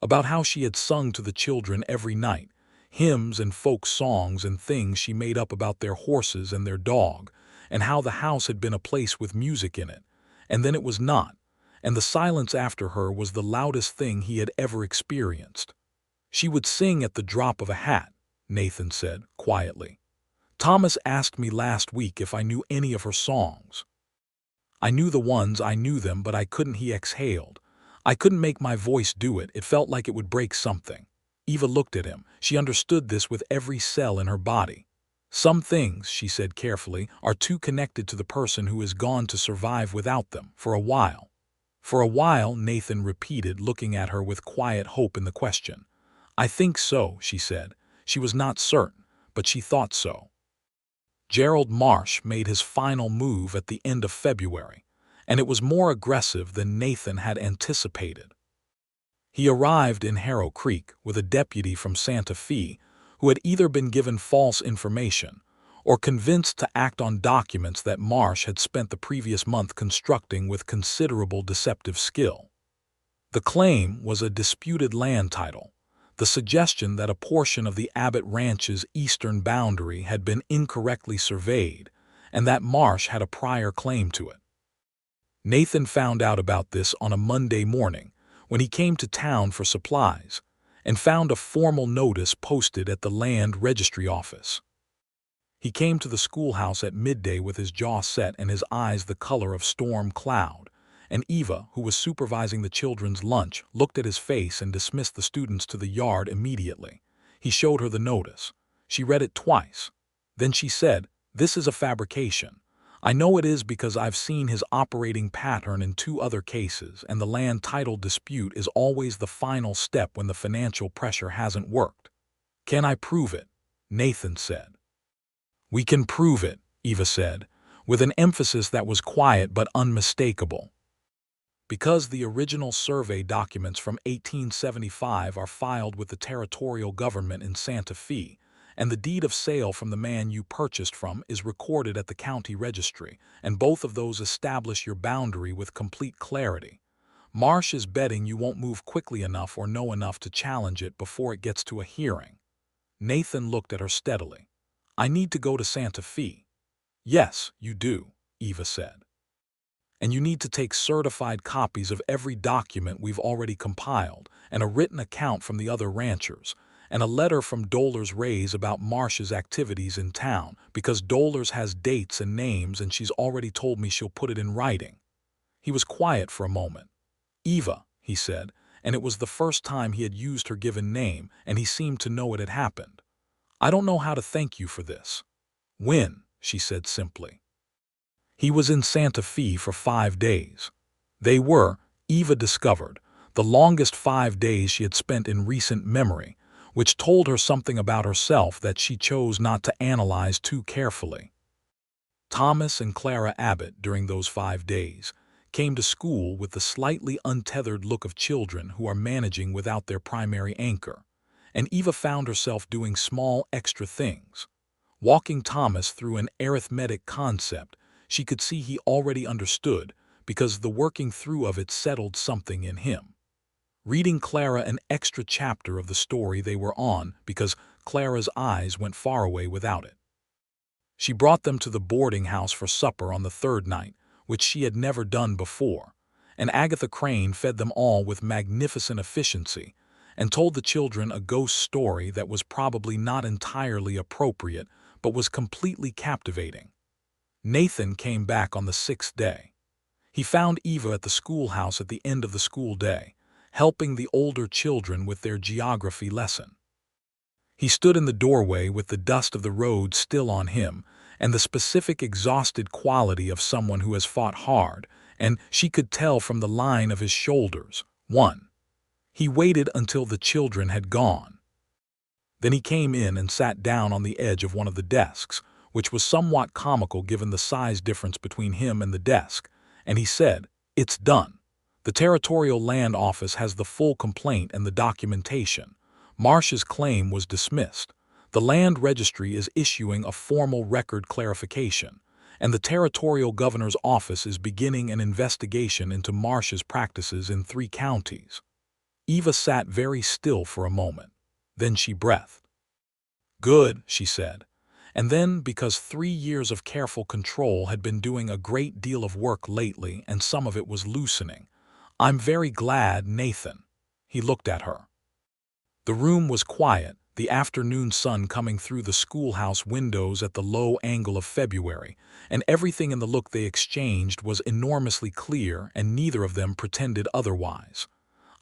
about how she had sung to the children every night, hymns and folk songs and things she made up about their horses and their dog, and how the house had been a place with music in it, and then it was not, and the silence after her was the loudest thing he had ever experienced. She would sing at the drop of a hat, Nathan said, quietly. Thomas asked me last week if I knew any of her songs. I knew the ones, I knew them, but I couldn't, he exhaled. I couldn't make my voice do it. It felt like it would break something. Eva looked at him. She understood this with every cell in her body. Some things, she said carefully, are too connected to the person who is gone to survive without them, for a while. For a while, Nathan repeated, looking at her with quiet hope in the question. I think so, she said. She was not certain, but she thought so. Gerald Marsh made his final move at the end of February, and it was more aggressive than Nathan had anticipated. He arrived in Harrow Creek with a deputy from Santa Fe who had either been given false information or convinced to act on documents that Marsh had spent the previous month constructing with considerable deceptive skill. The claim was a disputed land title, the suggestion that a portion of the Abbott ranch's eastern boundary had been incorrectly surveyed and that Marsh had a prior claim to it. Nathan found out about this on a Monday morning when he came to town for supplies and found a formal notice posted at the land registry office. He came to the schoolhouse at midday with his jaw set and his eyes the color of storm cloud, and Eva, who was supervising the children's lunch, looked at his face and dismissed the students to the yard immediately. He showed her the notice. She read it twice. Then she said, "This is a fabrication. I know it is because I've seen his operating pattern in 2 other cases, and the land title dispute is always the final step when the financial pressure hasn't worked." "Can I prove it?" Nathan said. "We can prove it," Eva said, with an emphasis that was quiet but unmistakable. "Because the original survey documents from 1875 are filed with the territorial government in Santa Fe, and the deed of sale from the man you purchased from is recorded at the county registry, and both of those establish your boundary with complete clarity. Marsh is betting you won't move quickly enough or know enough to challenge it before it gets to a hearing." Nathan looked at her steadily. "I need to go to Santa Fe." "Yes, you do," Eva said. "And you need to take certified copies of every document we've already compiled, and a written account from the other ranchers, and a letter from Dollars Rays about Marsh's activities in town, because Dollars has dates and names and she's already told me she'll put it in writing." He was quiet for a moment. "Eva," he said, and it was the first time he had used her given name, and he seemed to know it had happened. "I don't know how to thank you for this." "When?" she said simply. He was in Santa Fe for 5 days. They were, Eva discovered, the longest 5 days she had spent in recent memory, which told her something about herself that she chose not to analyze too carefully. Thomas and Clara Abbott, during those 5 days, came to school with the slightly untethered look of children who are managing without their primary anchor, and Eva found herself doing small extra things. Walking Thomas through an arithmetic concept she could see he already understood because the working through of it settled something in him. Reading Clara an extra chapter of the story they were on because Clara's eyes went far away without it. She brought them to the boarding house for supper on the 3rd night, which she had never done before, and Agatha Crane fed them all with magnificent efficiency and told the children a ghost story that was probably not entirely appropriate but was completely captivating. Nathan came back on the 6th day. He found Eva at the schoolhouse at the end of the school day, helping the older children with their geography lesson. He stood in the doorway with the dust of the road still on him and the specific exhausted quality of someone who has fought hard, and she could tell from the line of his shoulders. He waited until the children had gone. Then he came in and sat down on the edge of one of the desks, which was somewhat comical given the size difference between him and the desk, and he said, "It's done. The Territorial Land Office has the full complaint and the documentation. Marsh's claim was dismissed. The Land Registry is issuing a formal record clarification, and the territorial governor's office is beginning an investigation into Marsh's practices in 3 counties. Eva sat very still for a moment. Then she breathed. "Good," she said. And then, because 3 years of careful control had been doing a great deal of work lately and some of it was loosening, "I'm very glad, Nathan." He looked at her. The room was quiet, the afternoon sun coming through the schoolhouse windows at the low angle of February, and everything in the look they exchanged was enormously clear, and neither of them pretended otherwise.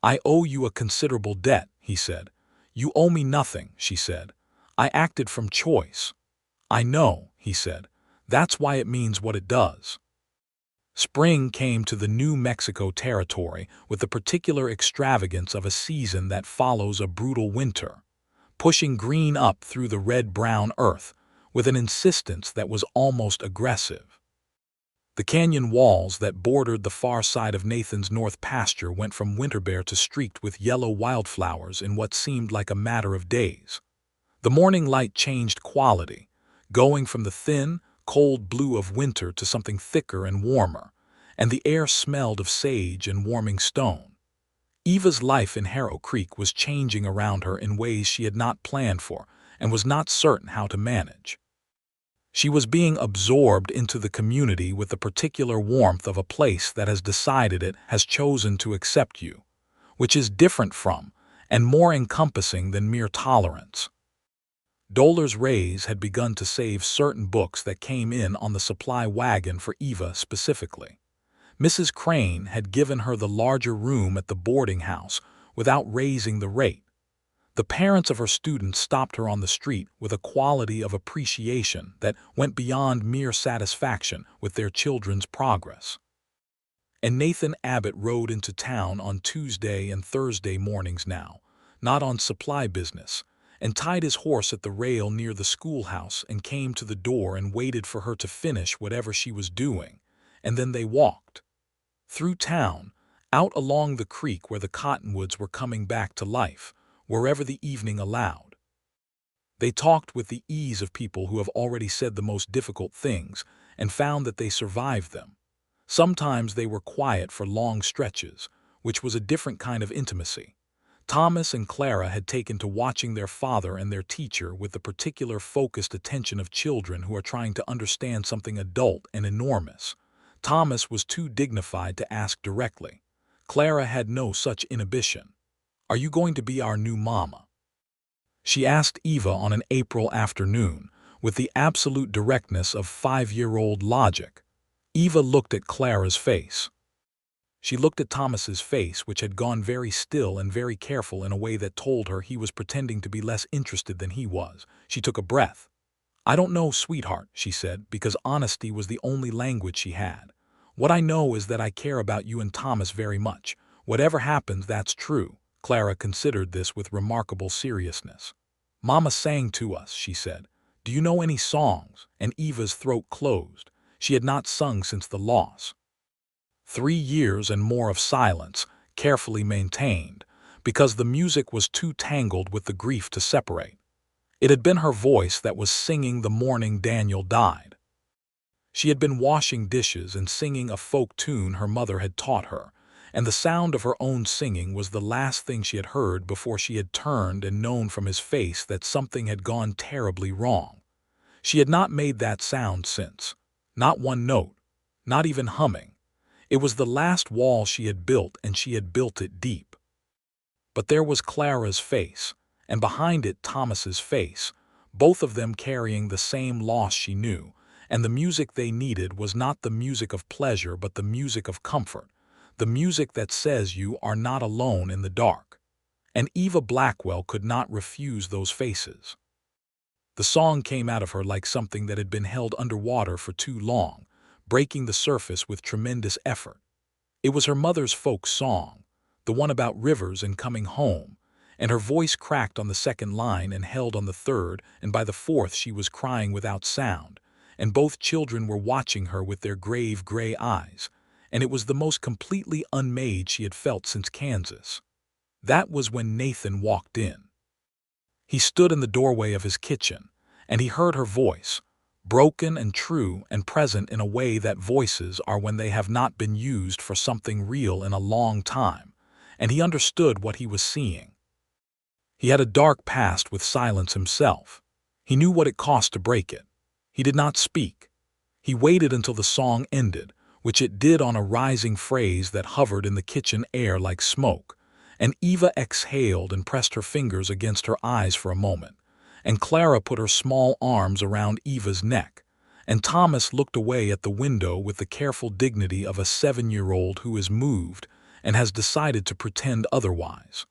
"I owe you a considerable debt," he said. "You owe me nothing," she said. "I acted from choice." "I know," he said. "That's why it means what it does." Spring came to the New Mexico territory with the particular extravagance of a season that follows a brutal winter, pushing green up through the red-brown earth with an insistence that was almost aggressive. The canyon walls that bordered the far side of Nathan's north pasture went from winter bare to streaked with yellow wildflowers in what seemed like a matter of days. The morning light changed quality, going from the thin, cold blue of winter to something thicker and warmer, and the air smelled of sage and warming stone. Eva's life in Harrow Creek was changing around her in ways she had not planned for and was not certain how to manage. She was being absorbed into the community with the particular warmth of a place that has decided it has chosen to accept you, which is different from and more encompassing than mere tolerance. Dollar's Rays had begun to save certain books that came in on the supply wagon for Eva specifically. Mrs. Crane had given her the larger room at the boarding house without raising the rate. The parents of her students stopped her on the street with a quality of appreciation that went beyond mere satisfaction with their children's progress. And Nathan Abbott rode into town on Tuesday and Thursday mornings now, not on supply business, and tied his horse at the rail near the schoolhouse and came to the door and waited for her to finish whatever she was doing, and then they walked. Through town, out along the creek where the cottonwoods were coming back to life, wherever the evening allowed. They talked with the ease of people who have already said the most difficult things and found that they survived them. Sometimes they were quiet for long stretches, which was a different kind of intimacy. Thomas and Clara had taken to watching their father and their teacher with the particular focused attention of children who are trying to understand something adult and enormous. Thomas was too dignified to ask directly. Clara had no such inhibition. "Are you going to be our new mama?" she asked Eva on an April afternoon, with the absolute directness of 5-year-old logic. Eva looked at Clara's face. She looked at Thomas's face, which had gone very still and very careful in a way that told her he was pretending to be less interested than he was. She took a breath. "I don't know, sweetheart," she said, because honesty was the only language she had. "What I know is that I care about you and Thomas very much. Whatever happens, that's true." Clara considered this with remarkable seriousness. "Mama sang to us," she said. "Do you know any songs?" And Eva's throat closed. She had not sung since the loss. 3 years and more of silence, carefully maintained, because the music was too tangled with the grief to separate. It had been her voice that was singing the morning Daniel died. She had been washing dishes and singing a folk tune her mother had taught her, and the sound of her own singing was the last thing she had heard before she had turned and known from his face that something had gone terribly wrong. She had not made that sound since. Not one note. Not even humming. It was the last wall she had built, and she had built it deep. But there was Clara's face, and behind it Thomas's face, both of them carrying the same loss she knew, and the music they needed was not the music of pleasure but the music of comfort, the music that says you are not alone in the dark. And Eva Blackwell could not refuse those faces. The song came out of her like something that had been held underwater for too long, breaking the surface with tremendous effort. It was her mother's folk song, the one about rivers and coming home, and her voice cracked on the second line and held on the third, and by the fourth she was crying without sound, and both children were watching her with their grave gray eyes, and it was the most completely unmade she had felt since Kansas. That was when Nathan walked in. He stood in the doorway of his kitchen, and he heard her voice, broken and true and present in a way that voices are when they have not been used for something real in a long time, and he understood what he was seeing. He had a dark past with silence himself. He knew what it cost to break it. He did not speak. He waited until the song ended, which it did on a rising phrase that hovered in the kitchen air like smoke, and Eva exhaled and pressed her fingers against her eyes for a moment, and Clara put her small arms around Eva's neck, and Thomas looked away at the window with the careful dignity of a 7-year-old who is moved and has decided to pretend otherwise.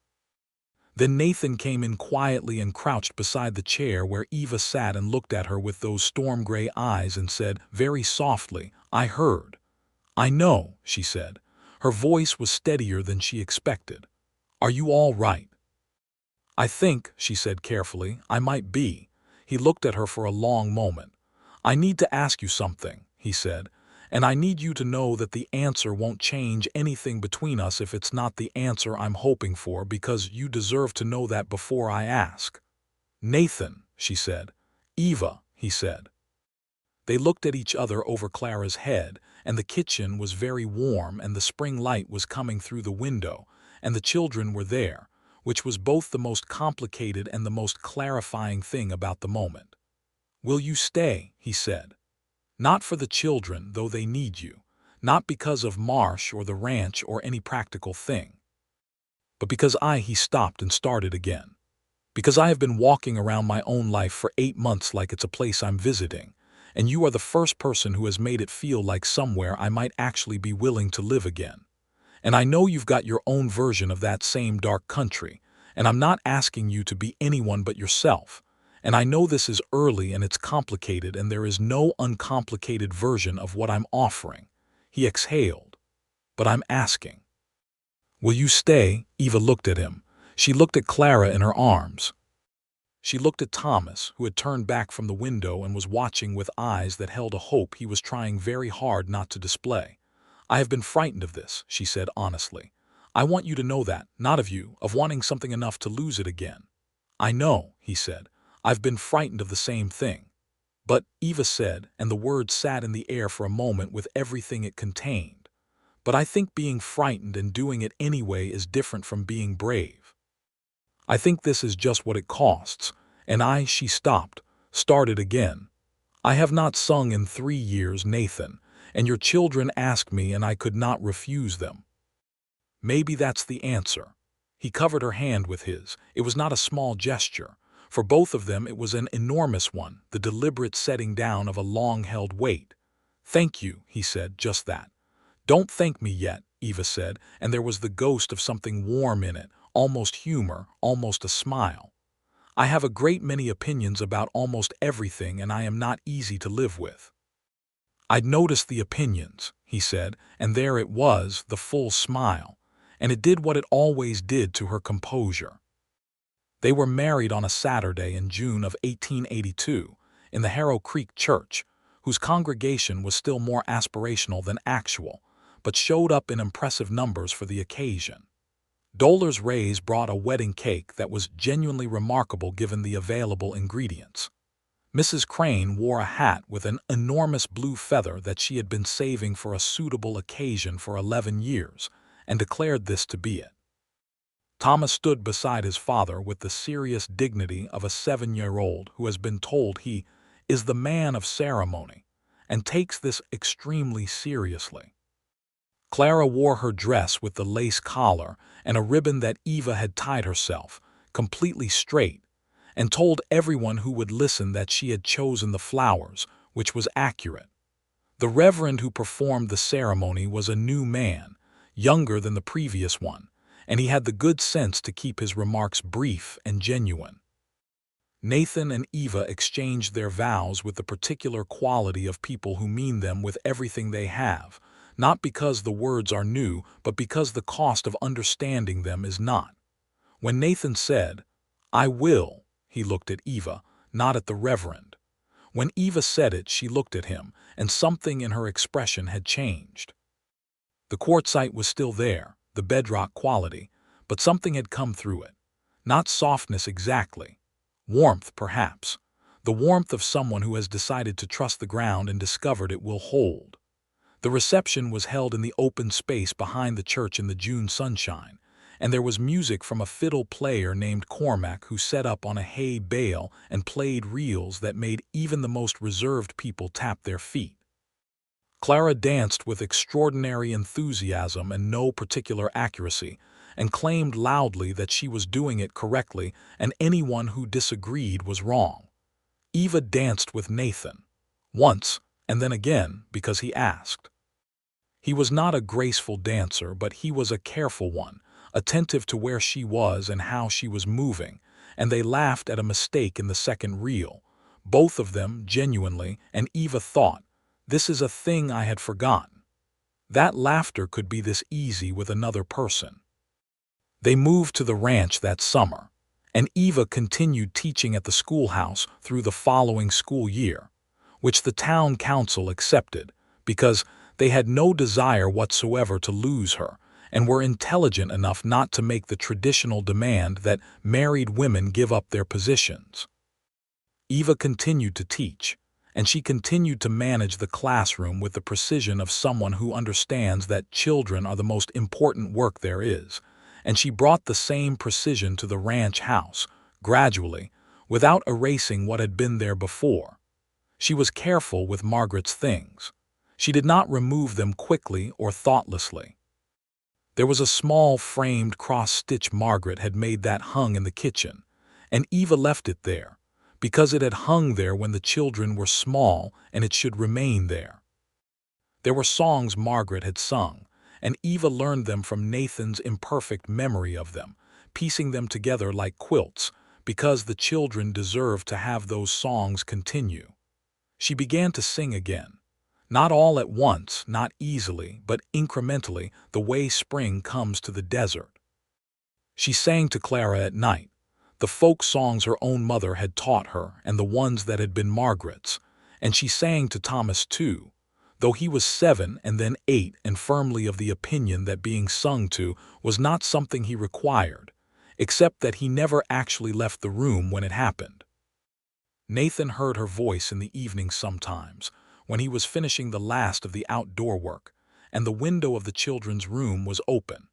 Then Nathan came in quietly and crouched beside the chair where Eva sat and looked at her with those storm-gray eyes and said, very softly, "I heard." "I know," she said. Her voice was steadier than she expected. "Are you all right?" "I think," she said carefully, "I might be." He looked at her for a long moment. "I need to ask you something," he said, "and I need you to know that the answer won't change anything between us if it's not the answer I'm hoping for, because you deserve to know that before I ask." "Nathan," she said. "Eva," he said. They looked at each other over Clara's head, and the kitchen was very warm and the spring light was coming through the window, and the children were there, which was both the most complicated and the most clarifying thing about the moment. "Will you stay?" he said. "Not for the children, though they need you, not because of Marsh or the ranch or any practical thing, but because he stopped and started again. Because I have been walking around my own life for 8 months like it's a place I'm visiting, and you are the first person who has made it feel like somewhere I might actually be willing to live again. And I know you've got your own version of that same dark country, and I'm not asking you to be anyone but yourself. And I know this is early and it's complicated, and there is no uncomplicated version of what I'm offering." He exhaled. "But I'm asking. Will you stay?" Eva looked at him. She looked at Clara in her arms. She looked at Thomas, who had turned back from the window and was watching with eyes that held a hope he was trying very hard not to display. "I have been frightened of this," she said honestly. "I want you to know that, not of you, of wanting something enough to lose it again." "I know," he said. "I've been frightened of the same thing." "But," Eva said, and the word sat in the air for a moment with everything it contained, "but I think being frightened and doing it anyway is different from being brave. I think this is just what it costs." And she stopped, started again. "I have not sung in 3 years, Nathan, and your children asked me and I could not refuse them. Maybe that's the answer." He covered her hand with his. It was not a small gesture. For both of them it was an enormous one, the deliberate setting down of a long-held weight. "Thank you," he said, "just that." "Don't thank me yet," Eva said, and there was the ghost of something warm in it, almost humor, almost a smile. "I have a great many opinions about almost everything, and I am not easy to live with." "I'd noticed the opinions," he said, and there it was, the full smile, and it did what it always did to her composure. They were married on a Saturday in June of 1882 in the Harrow Creek church, whose congregation was still more aspirational than actual, but showed up in impressive numbers for the occasion. Dollars Ray's brought a wedding cake that was genuinely remarkable given the available ingredients. Mrs. Crane wore a hat with an enormous blue feather that she had been saving for a suitable occasion for 11 years, and declared this to be it. Thomas stood beside his father with the serious dignity of a 7-year-old who has been told he is the man of ceremony, and takes this extremely seriously. Clara wore her dress with the lace collar and a ribbon that Eva had tied herself, completely straight, and told everyone who would listen that she had chosen the flowers, which was accurate. The reverend who performed the ceremony was a new man, younger than the previous one, and he had the good sense to keep his remarks brief and genuine. Nathan and Eva exchanged their vows with the particular quality of people who mean them with everything they have, not because the words are new, but because the cost of understanding them is not. When Nathan said, "I will," he looked at Eva, not at the reverend. When Eva said it, she looked at him, and something in her expression had changed. The quartzite was still there, the bedrock quality, but something had come through it. Not softness exactly. Warmth, perhaps. the warmth of someone who has decided to trust the ground and discovered it will hold. The reception was held in the open space behind the church in the June sunshine, and there was music from a fiddle player named Cormac who set up on a hay bale and played reels that made even the most reserved people tap their feet. Clara danced with extraordinary enthusiasm and no particular accuracy, and claimed loudly that she was doing it correctly and anyone who disagreed was wrong. Eva danced with Nathan, once and then again because he asked. He was not a graceful dancer, but he was a careful one, attentive to where she was and how she was moving, and they laughed at a mistake in the second reel, both of them genuinely, and Eva thought, "This is a thing I had forgotten." That laughter could be this easy with another person. They moved to the ranch that summer, and Eva continued teaching at the schoolhouse through the following school year, which the town council accepted because they had no desire whatsoever to lose her and were intelligent enough not to make the traditional demand that married women give up their positions. Eva continued to teach, and she continued to manage the classroom with the precision of someone who understands that children are the most important work there is, and she brought the same precision to the ranch house, gradually, without erasing what had been there before. She was careful with Margaret's things. She did not remove them quickly or thoughtlessly. There was a small framed cross-stitch Margaret had made that hung in the kitchen, and Eva left it there, because it had hung there when the children were small and it should remain there. There were songs Margaret had sung, and Eva learned them from Nathan's imperfect memory of them, piecing them together like quilts, because the children deserved to have those songs continue. She began to sing again, not all at once, not easily, but incrementally, the way spring comes to the desert. She sang to Clara at night, the folk songs her own mother had taught her and the ones that had been Margaret's, and she sang to Thomas too, though he was 7 and then 8 and firmly of the opinion that being sung to was not something he required, except that he never actually left the room when it happened. Nathan heard her voice in the evening sometimes, when he was finishing the last of the outdoor work, and the window of the children's room was open,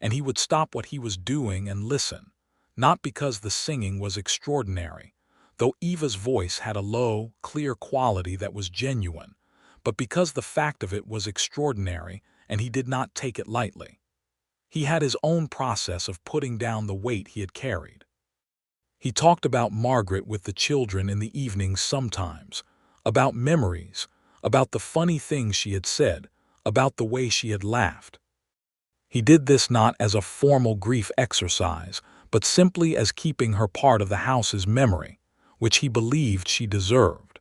and he would stop what he was doing and listen, not because the singing was extraordinary, though Eva's voice had a low, clear quality that was genuine, but because the fact of it was extraordinary and he did not take it lightly. He had his own process of putting down the weight he had carried. He talked about Margaret with the children in the evenings sometimes, about memories, about the funny things she had said, about the way she had laughed. He did this not as a formal grief exercise, but simply as keeping her part of the house's memory, which he believed she deserved.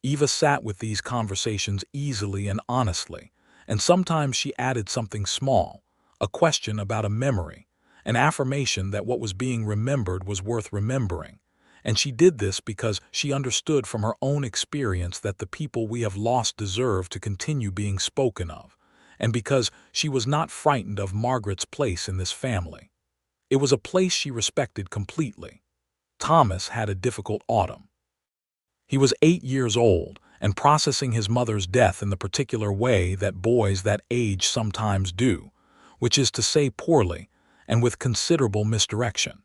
Eva sat with these conversations easily and honestly, and sometimes she added something small, a question about a memory, an affirmation that what was being remembered was worth remembering, and she did this because she understood from her own experience that the people we have lost deserve to continue being spoken of, and because she was not frightened of Margaret's place in this family. It was a place she respected completely. Thomas had a difficult autumn. He was 8 years old and processing his mother's death in the particular way that boys that age sometimes do, which is to say poorly and with considerable misdirection.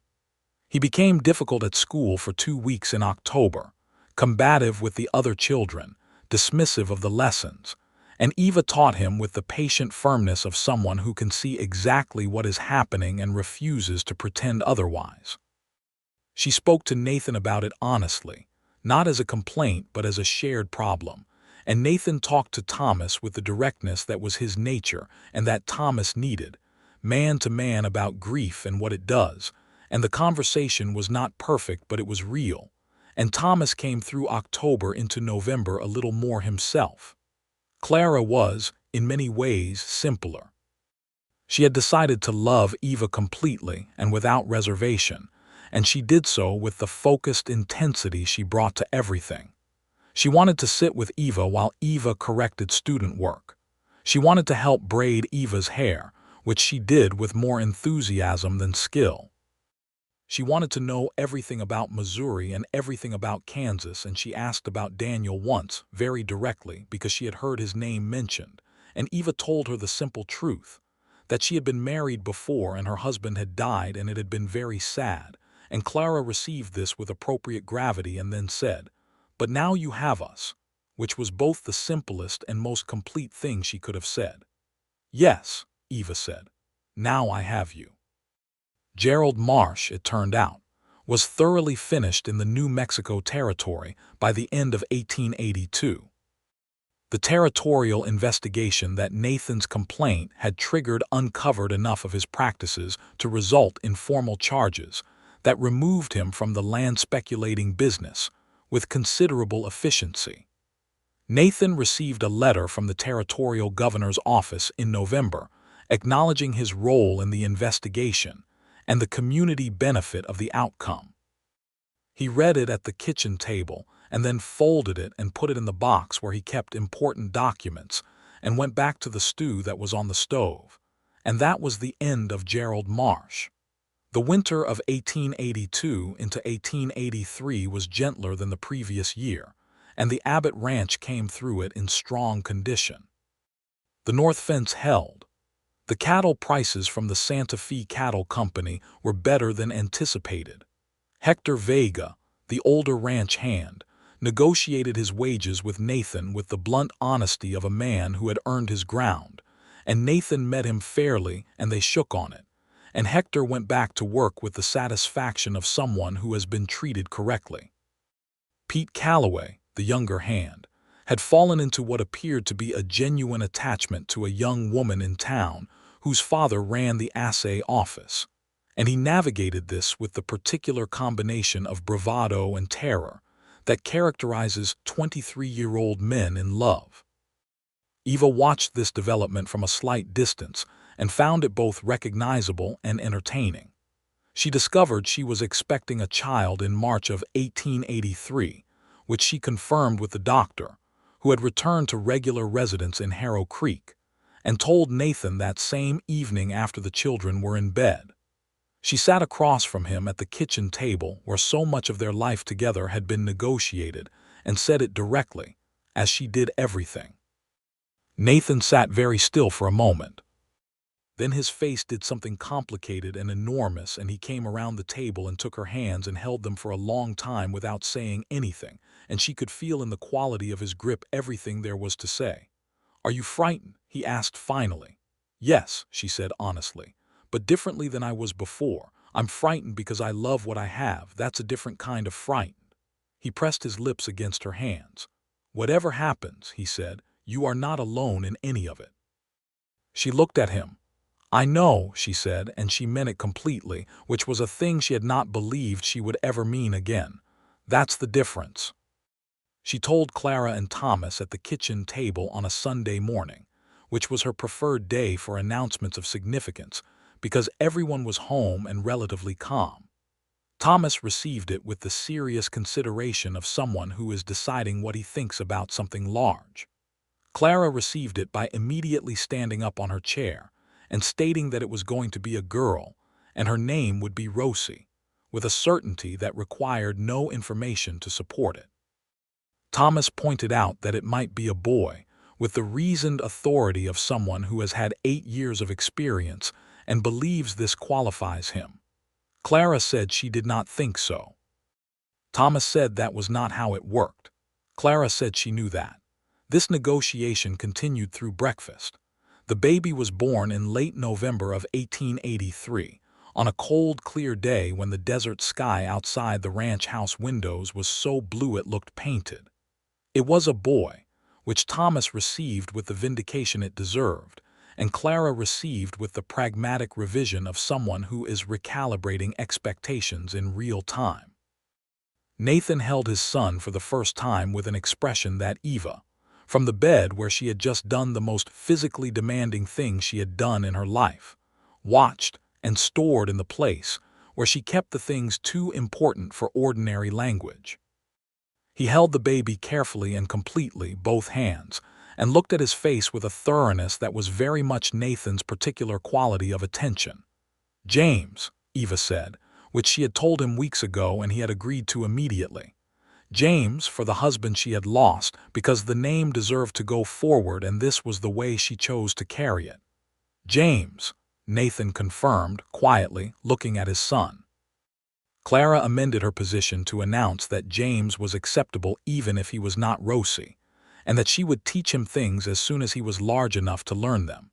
He became difficult at school for 2 weeks in October, combative with the other children, dismissive of the lessons, and Eva taught him with the patient firmness of someone who can see exactly what is happening and refuses to pretend otherwise. She spoke to Nathan about it honestly, not as a complaint but as a shared problem, and Nathan talked to Thomas with the directness that was his nature and that Thomas needed, man to man about grief and what it does, and the conversation was not perfect but it was real, and Thomas came through October into November a little more himself. Clara was, in many ways, simpler. She had decided to love Eva completely and without reservation, and she did so with the focused intensity she brought to everything. She wanted to sit with Eva while Eva corrected student work. She wanted to help braid Eva's hair, which she did with more enthusiasm than skill. She wanted to know everything about Missouri and everything about Kansas, and she asked about Daniel once, very directly, because she had heard his name mentioned, and Eva told her the simple truth, that she had been married before and her husband had died and it had been very sad, and Clara received this with appropriate gravity and then said, "But now you have us," which was both the simplest and most complete thing she could have said. "Yes," Eva said, "now I have you." Gerald Marsh, it turned out, was thoroughly finished in the New Mexico Territory by the end of 1882. The territorial investigation that Nathan's complaint had triggered uncovered enough of his practices to result in formal charges that removed him from the land speculating business with considerable efficiency. Nathan received a letter from the territorial governor's office in November acknowledging his role in the investigation and the community benefit of the outcome. He read it at the kitchen table and then folded it and put it in the box where he kept important documents and went back to the stew that was on the stove. And that was the end of Gerald Marsh. The winter of 1882 into 1883 was gentler than the previous year, and the Abbott ranch came through it in strong condition. The north fence held. The cattle prices from the Santa Fe Cattle Company were better than anticipated. Hector Vega, the older ranch hand, negotiated his wages with Nathan with the blunt honesty of a man who had earned his ground, and Nathan met him fairly and they shook on it, and Hector went back to work with the satisfaction of someone who has been treated correctly. Pete Calloway, the younger hand, had fallen into what appeared to be a genuine attachment to a young woman in town whose father ran the assay office, and he navigated this with the particular combination of bravado and terror that characterizes 23-year-old men in love. Eva watched this development from a slight distance and found it both recognizable and entertaining. She discovered she was expecting a child in March of 1883, which she confirmed with the doctor, who had returned to regular residence in Harrow Creek, and told Nathan that same evening after the children were in bed. She sat across from him at the kitchen table where so much of their life together had been negotiated and said it directly, as she did everything. Nathan sat very still for a moment. Then his face did something complicated and enormous, and he came around the table and took her hands and held them for a long time without saying anything, and she could feel in the quality of his grip everything there was to say. "Are you frightened?" he asked finally. "Yes," she said honestly, "but differently than I was before. I'm frightened because I love what I have. That's a different kind of frightened." He pressed his lips against her hands. "Whatever happens," he said, "you are not alone in any of it." She looked at him. "I know," she said, and she meant it completely, which was a thing she had not believed she would ever mean again. "That's the difference." She told Clara and Thomas at the kitchen table on a Sunday morning, which was her preferred day for announcements of significance, because everyone was home and relatively calm. Thomas received it with the serious consideration of someone who is deciding what he thinks about something large. Clara received it by immediately standing up on her chair and stating that it was going to be a girl, and her name would be Rosie, with a certainty that required no information to support it. Thomas pointed out that it might be a boy, with the reasoned authority of someone who has had 8 years of experience and believes this qualifies him. Clara said she did not think so. Thomas said that was not how it worked. Clara said she knew that. This negotiation continued through breakfast. The baby was born in late November of 1883, on a cold, clear day when the desert sky outside the ranch house windows was so blue it looked painted. It was a boy, which Thomas received with the vindication it deserved, and Clara received with the pragmatic revision of someone who is recalibrating expectations in real time. Nathan held his son for the first time with an expression that Eva, from the bed where she had just done the most physically demanding thing she had done in her life, watched and stored in the place where she kept the things too important for ordinary language. He held the baby carefully and completely, both hands, and looked at his face with a thoroughness that was very much Nathan's particular quality of attention. "James," Eva said, which she had told him weeks ago and he had agreed to immediately. James, for the husband she had lost, because the name deserved to go forward and this was the way she chose to carry it. James, Nathan confirmed, quietly, looking at his son. Clara amended her position to announce that James was acceptable even if he was not Rosie, and that she would teach him things as soon as he was large enough to learn them,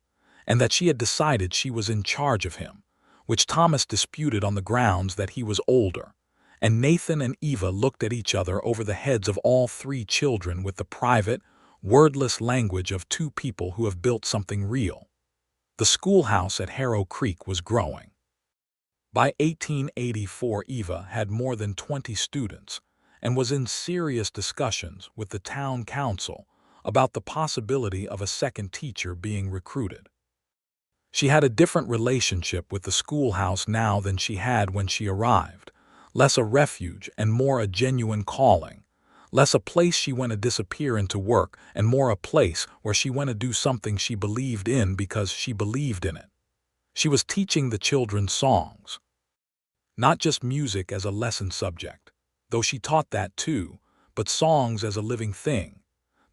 and that she had decided she was in charge of him, which Thomas disputed on the grounds that he was older, and Nathan and Eva looked at each other over the heads of all three children with the private, wordless language of two people who have built something real. The schoolhouse at Harrow Creek was growing. By 1884, Eva had more than 20 students and was in serious discussions with the town council about the possibility of a second teacher being recruited. She had a different relationship with the schoolhouse now than she had when she arrived, less a refuge and more a genuine calling, less a place she went to disappear into work and more a place where she went to do something she believed in because she believed in it. She was teaching the children songs. Not just music as a lesson subject, though she taught that too, but songs as a living thing.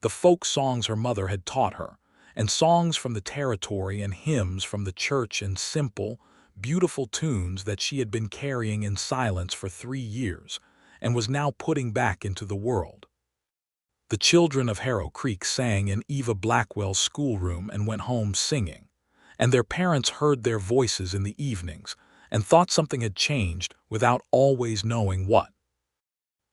The folk songs her mother had taught her, and songs from the territory and hymns from the church and simple, beautiful tunes that she had been carrying in silence for 3 years and was now putting back into the world. The children of Harrow Creek sang in Eva Blackwell's schoolroom and went home singing, and their parents heard their voices in the evenings and thought something had changed without always knowing what.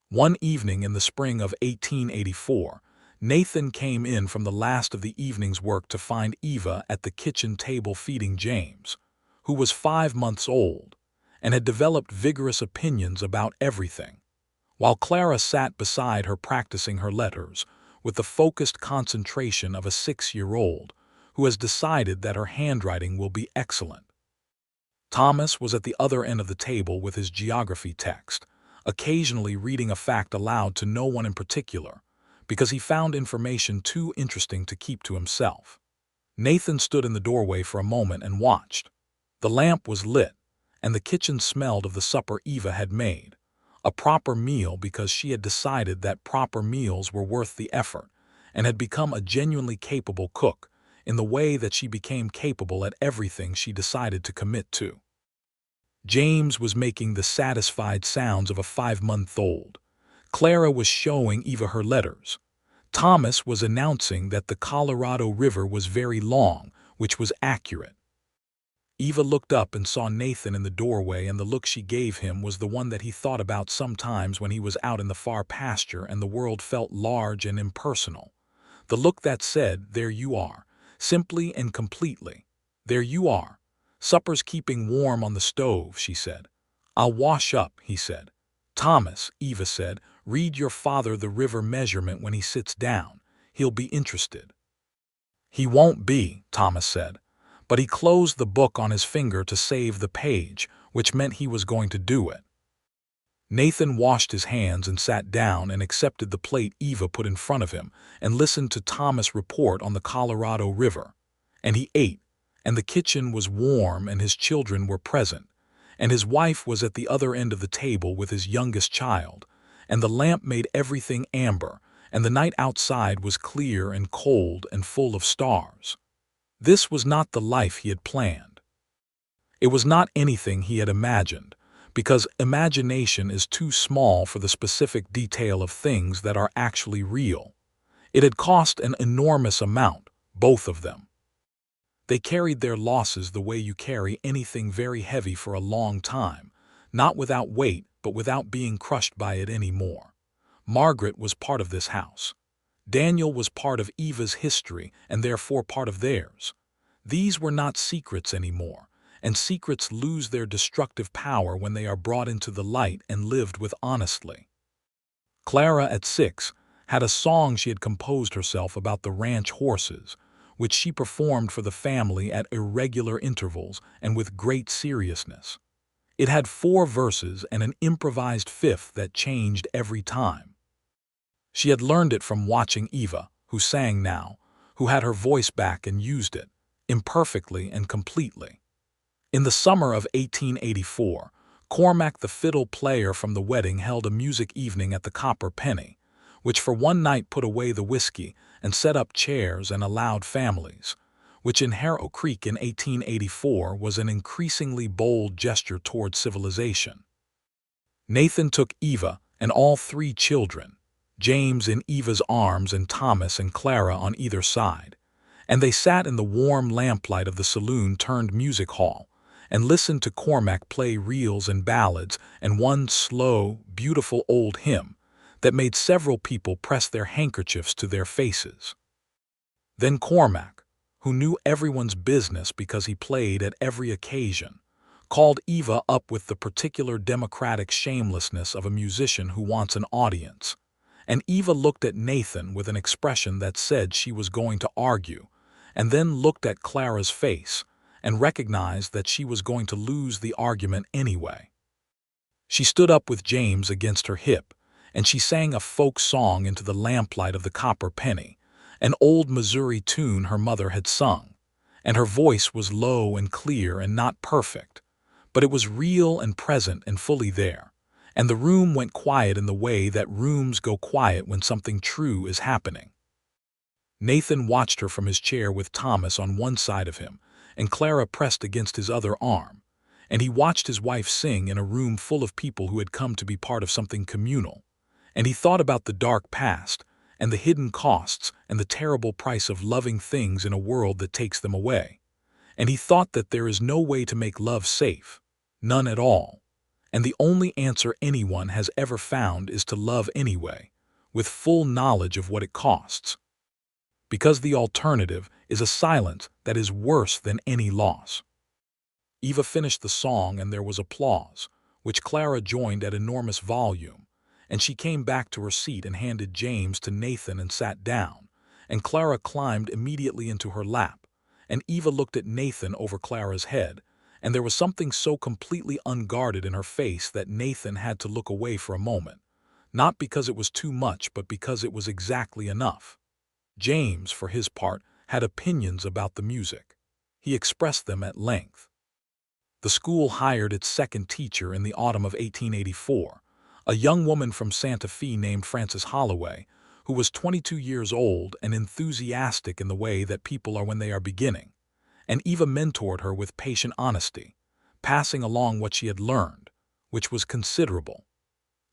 One evening in the spring of 1884, Nathan came in from the last of the evening's work to find Eva at the kitchen table feeding James, who was 5 months old and had developed vigorous opinions about everything, while Clara sat beside her practicing her letters with the focused concentration of a 6-year-old who has decided that her handwriting will be excellent. Thomas was at the other end of the table with his geography text, occasionally reading a fact aloud to no one in particular, because he found information too interesting to keep to himself. Nathan stood in the doorway for a moment and watched. The lamp was lit, and the kitchen smelled of the supper Eva had made, a proper meal because she had decided that proper meals were worth the effort, and had become a genuinely capable cook, in the way that she became capable at everything she decided to commit to. James was making the satisfied sounds of a 5-month-old. Clara was showing Eva her letters. Thomas was announcing that the Colorado River was very long, which was accurate. Eva looked up and saw Nathan in the doorway, and the look she gave him was the one that he thought about sometimes when he was out in the far pasture and the world felt large and impersonal. The look that said, "There you are, simply and completely. There you are. Supper's keeping warm on the stove," she said. "I'll wash up," he said. "Thomas," Eva said, "read your father the river measurement when he sits down. He'll be interested." "He won't be," Thomas said, but he closed the book on his finger to save the page, which meant he was going to do it. Nathan washed his hands and sat down and accepted the plate Eva put in front of him and listened to Thomas' report on the Colorado River. And he ate, and the kitchen was warm and his children were present, and his wife was at the other end of the table with his youngest child, and the lamp made everything amber, and the night outside was clear and cold and full of stars. This was not the life he had planned. It was not anything he had imagined, because imagination is too small for the specific detail of things that are actually real. It had cost an enormous amount, both of them. They carried their losses the way you carry anything very heavy for a long time, not without weight, but without being crushed by it anymore. Margaret was part of this house. Daniel was part of Eva's history and therefore part of theirs. These were not secrets anymore, and secrets lose their destructive power when they are brought into the light and lived with honestly. Clara, at 6, had a song she had composed herself about the ranch horses, which she performed for the family at irregular intervals and with great seriousness. It had 4 verses and an improvised 5th that changed every time. She had learned it from watching Eva, who sang now, who had her voice back and used it, imperfectly and completely. In the summer of 1884, Cormac, the fiddle player from the wedding, held a music evening at the Copper Penny, which for one night put away the whiskey and set up chairs and allowed families, which in Harrow Creek in 1884 was an increasingly bold gesture toward civilization. Nathan took Eva and all three children, James in Eva's arms and Thomas and Clara on either side, and they sat in the warm lamplight of the saloon-turned-music hall and listened to Cormac play reels and ballads and one slow, beautiful old hymn that made several people press their handkerchiefs to their faces. Then Cormac, who knew everyone's business because he played at every occasion, called Eva up with the particular democratic shamelessness of a musician who wants an audience, and Eva looked at Nathan with an expression that said she was going to argue, and then looked at Clara's face and recognized that she was going to lose the argument anyway. She stood up with James against her hip, and she sang a folk song into the lamplight of the Copper Penny, an old Missouri tune her mother had sung, and her voice was low and clear and not perfect, but it was real and present and fully there, and the room went quiet in the way that rooms go quiet when something true is happening. Nathan watched her from his chair with Thomas on one side of him and Clara pressed against his other arm, and he watched his wife sing in a room full of people who had come to be part of something communal, and he thought about the dark past and the hidden costs and the terrible price of loving things in a world that takes them away, and he thought that there is no way to make love safe, none at all, and the only answer anyone has ever found is to love anyway, with full knowledge of what it costs. Because the alternative is a silence that is worse than any loss. Eva finished the song and there was applause, which Clara joined at enormous volume, and she came back to her seat and handed James to Nathan and sat down, and Clara climbed immediately into her lap, and Eva looked at Nathan over Clara's head, and there was something so completely unguarded in her face that Nathan had to look away for a moment, not because it was too much but because it was exactly enough. James, for his part, had opinions about the music. He expressed them at length. The school hired its second teacher in the autumn of 1884, a young woman from Santa Fe named Frances Holloway, who was 22 years old and enthusiastic in the way that people are when they are beginning, and Eva mentored her with patient honesty, passing along what she had learned, which was considerable.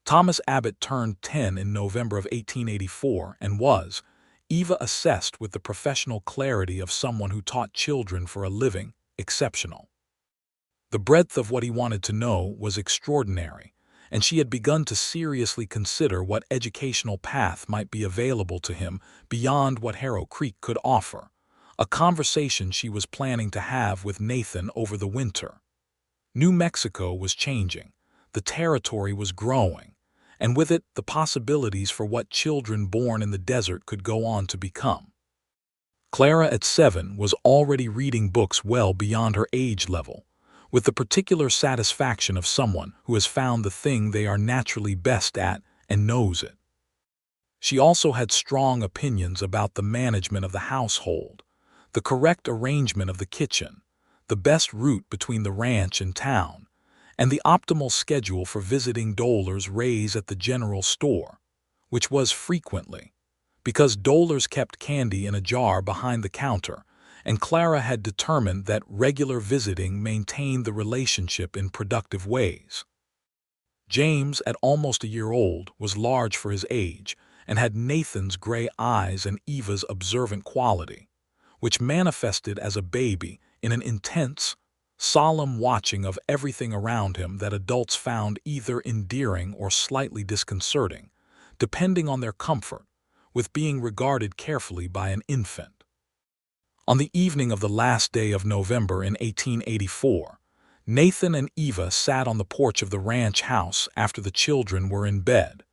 Thomas Abbott turned 10 in November of 1884 and was, Eva assessed with the professional clarity of someone who taught children for a living, exceptional. The breadth of what he wanted to know was extraordinary, and she had begun to seriously consider what educational path might be available to him beyond what Harrow Creek could offer, a conversation she was planning to have with Nathan over the winter. New Mexico was changing, the territory was growing, and with it the possibilities for what children born in the desert could go on to become. Clara at 7 was already reading books well beyond her age level, with the particular satisfaction of someone who has found the thing they are naturally best at and knows it. She also had strong opinions about the management of the household, the correct arrangement of the kitchen, the best route between the ranch and town, and the optimal schedule for visiting Dollar's Rays at the general store, which was frequently, because Dollar's kept candy in a jar behind the counter, and Clara had determined that regular visiting maintained the relationship in productive ways. James, at almost a year old, was large for his age and had Nathan's gray eyes and Eva's observant quality, which manifested as a baby in an intense, solemn watching of everything around him that adults found either endearing or slightly disconcerting, depending on their comfort, with being regarded carefully by an infant. On the evening of the last day of November in 1884, Nathan and Eva sat on the porch of the ranch house after the children were in bed,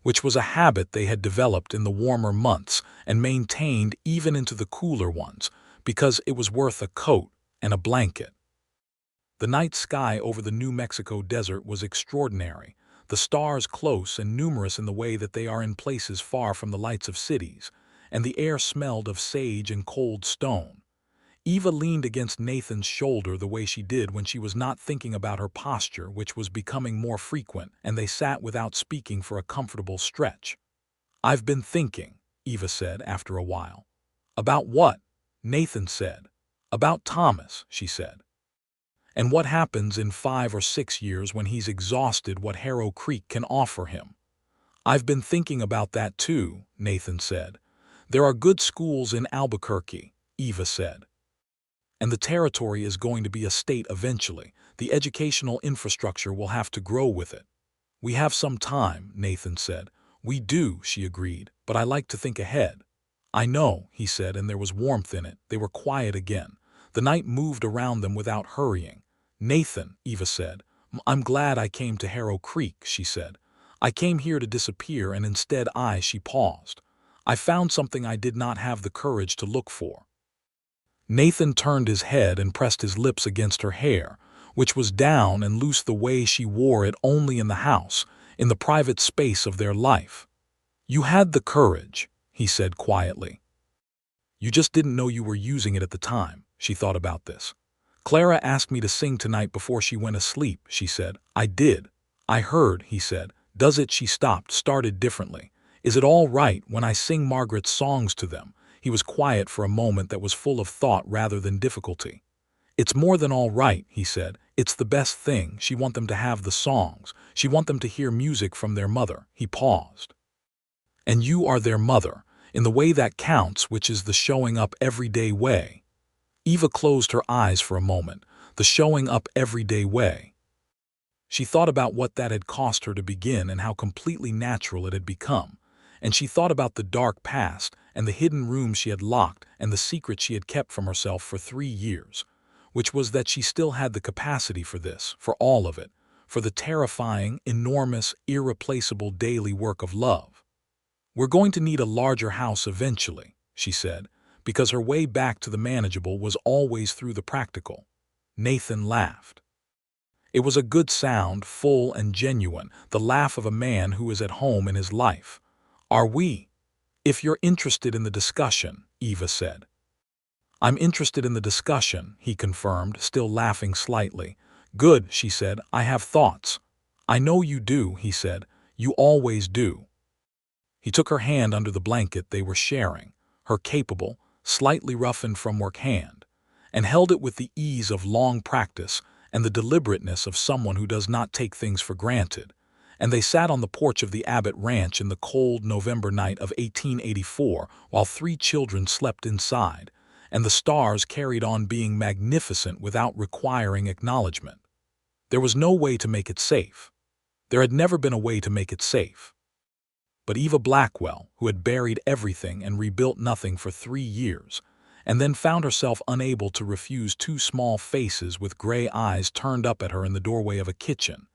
which was a habit they had developed in the warmer months and maintained even into the cooler ones because it was worth a coat and a blanket. The night sky over the New Mexico desert was extraordinary, the stars close and numerous in the way that they are in places far from the lights of cities, and the air smelled of sage and cold stone. Eva leaned against Nathan's shoulder the way she did when she was not thinking about her posture, which was becoming more frequent, and they sat without speaking for a comfortable stretch. "I've been thinking," Eva said after a while. "About what?" Nathan said. "About Thomas," she said. "And what happens in 5 or 6 years when he's exhausted what Harrow Creek can offer him." "I've been thinking about that too," Nathan said. "There are good schools in Albuquerque," Eva said. "And the territory is going to be a state eventually. The educational infrastructure will have to grow with it." "We have some time," Nathan said. "We do," she agreed, "but I like to think ahead." "I know," he said, and there was warmth in it. They were quiet again. The night moved around them without hurrying. "Nathan," Eva said, "I'm glad I came to Harrow Creek," she said. "I came here to disappear, and instead she paused. I found something I did not have the courage to look for." Nathan turned his head and pressed his lips against her hair, which was down and loose the way she wore it only in the house, in the private space of their life. "You had the courage," he said quietly. "You just didn't know you were using it at the time." She thought about this. "Clara asked me to sing tonight before she went asleep," she said. "I did." "I heard," he said. "Does it?" She stopped, started differently. "Is it all right when I sing Margaret's songs to them?" He was quiet for a moment that was full of thought rather than difficulty. "It's more than all right," he said. "It's the best thing. She want them to have the songs. She want them to hear music from their mother." He paused. "And you are their mother, in the way that counts, which is the showing up everyday way." Eva closed her eyes for a moment. The showing up everyday way. She thought about what that had cost her to begin and how completely natural it had become. And she thought about the dark past and the hidden rooms she had locked and the secret she had kept from herself for 3 years, which was that she still had the capacity for this, for all of it, for the terrifying, enormous, irreplaceable daily work of love. "We're going to need a larger house eventually," she said, because her way back to the manageable was always through the practical. Nathan laughed. It was a good sound, full and genuine, the laugh of a man who is at home in his life. "Are we?" "If you're interested in the discussion," Eva said. "I'm interested in the discussion," he confirmed, still laughing slightly. "Good," she said. "I have thoughts." "I know you do," he said. "You always do." He took her hand under the blanket they were sharing, her capable, slightly roughened from work hand, and held it with the ease of long practice and the deliberateness of someone who does not take things for granted, and they sat on the porch of the Abbott ranch in the cold November night of 1884 while 3 children slept inside, and the stars carried on being magnificent without requiring acknowledgement. There was no way to make it safe. There had never been a way to make it safe. But Eva Blackwell, who had buried everything and rebuilt nothing for 3 years, and then found herself unable to refuse 2 small faces with gray eyes turned up at her in the doorway of a kitchen,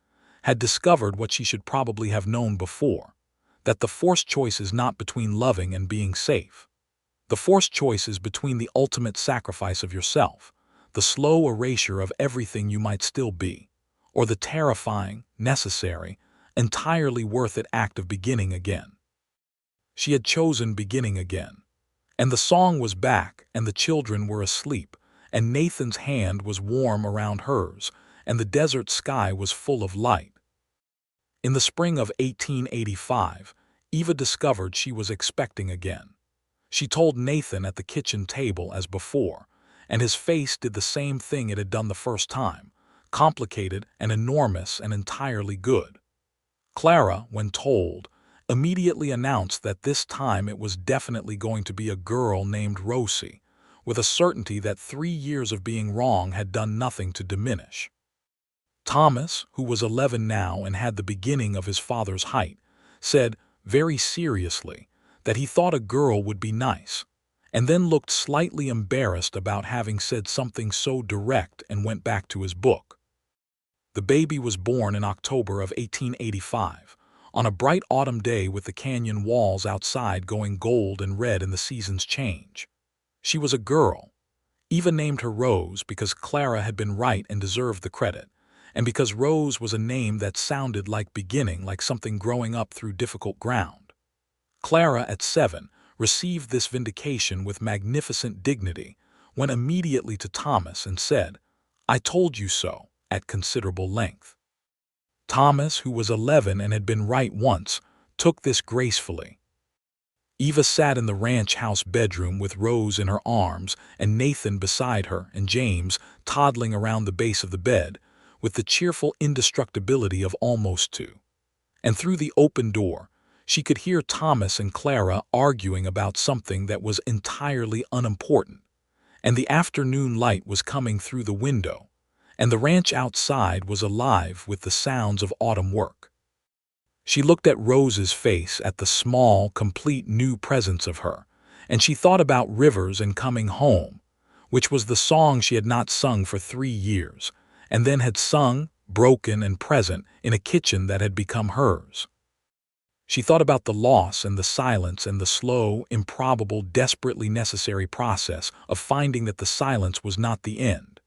had discovered what she should probably have known before, that the forced choice is not between loving and being safe. The forced choice is between the ultimate sacrifice of yourself, the slow erasure of everything you might still be, or the terrifying, necessary, entirely worth it act of beginning again. She had chosen beginning again. And the song was back, and the children were asleep, and Nathan's hand was warm around hers, and the desert sky was full of light. In the spring of 1885, Eva discovered she was expecting again. She told Nathan at the kitchen table as before, and his face did the same thing it had done the first time, complicated and enormous and entirely good. Clara, when told, immediately announced that this time it was definitely going to be a girl named Rosie, with a certainty that 3 years of being wrong had done nothing to diminish. Thomas, who was 11 now and had the beginning of his father's height, said, very seriously, that he thought a girl would be nice, and then looked slightly embarrassed about having said something so direct and went back to his book. The baby was born in October of 1885, on a bright autumn day with the canyon walls outside going gold and red in the season's change. She was a girl. Eva named her Rose because Clara had been right and deserved the credit, and because Rose was a name that sounded like beginning, like something growing up through difficult ground. Clara, at 7, received this vindication with magnificent dignity went immediately to Thomas and said, "I told you so," at considerable length. Thomas, who was 11 and had been right once, took this gracefully. Eva sat in the ranch house bedroom with Rose in her arms and Nathan beside her and James toddling around the base of the bed with the cheerful indestructibility of almost two. And through the open door, she could hear Thomas and Clara arguing about something that was entirely unimportant, and the afternoon light was coming through the window, and the ranch outside was alive with the sounds of autumn work. She looked at Rose's face, at the small, complete new presence of her, and she thought about Rivers and Coming Home, which was the song she had not sung for 3 years, and then had sung, broken and present, in a kitchen that had become hers. She thought about the loss and the silence and the slow, improbable, desperately necessary process of finding that the silence was not the end.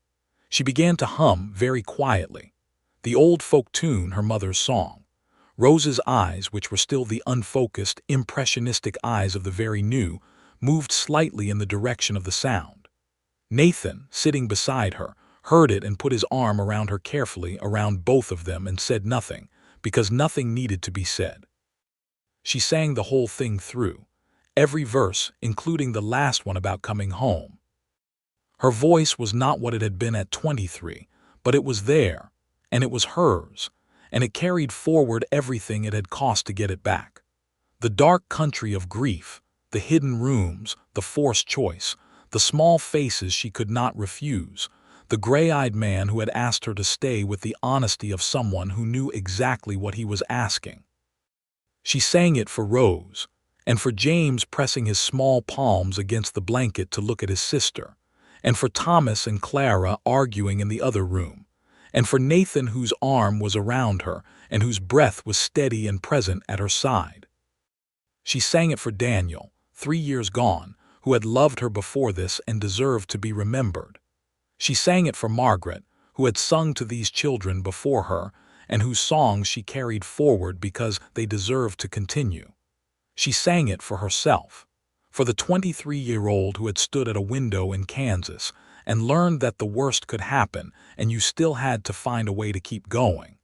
She began to hum very quietly, the old folk tune, her mother's song. Rose's eyes, which were still the unfocused, impressionistic eyes of the very new, moved slightly in the direction of the sound. Nathan, sitting beside her, heard it and put his arm around her carefully, around both of them, and said nothing, because nothing needed to be said. She sang the whole thing through, every verse, including the last one about coming home. Her voice was not what it had been at 23, but it was there, and it was hers, and it carried forward everything it had cost to get it back. The dark country of grief, the hidden rooms, the forced choice, the small faces she could not refuse, the gray-eyed man who had asked her to stay with the honesty of someone who knew exactly what he was asking. She sang it for Rose, and for James pressing his small palms against the blanket to look at his sister, and for Thomas and Clara arguing in the other room, and for Nathan, whose arm was around her and whose breath was steady and present at her side. She sang it for Daniel, 3 years gone, who had loved her before this and deserved to be remembered. She sang it for Margaret, who had sung to these children before her and whose songs she carried forward because they deserved to continue. She sang it for herself, for the 23-year-old who had stood at a window in Kansas and learned that the worst could happen and you still had to find a way to keep going.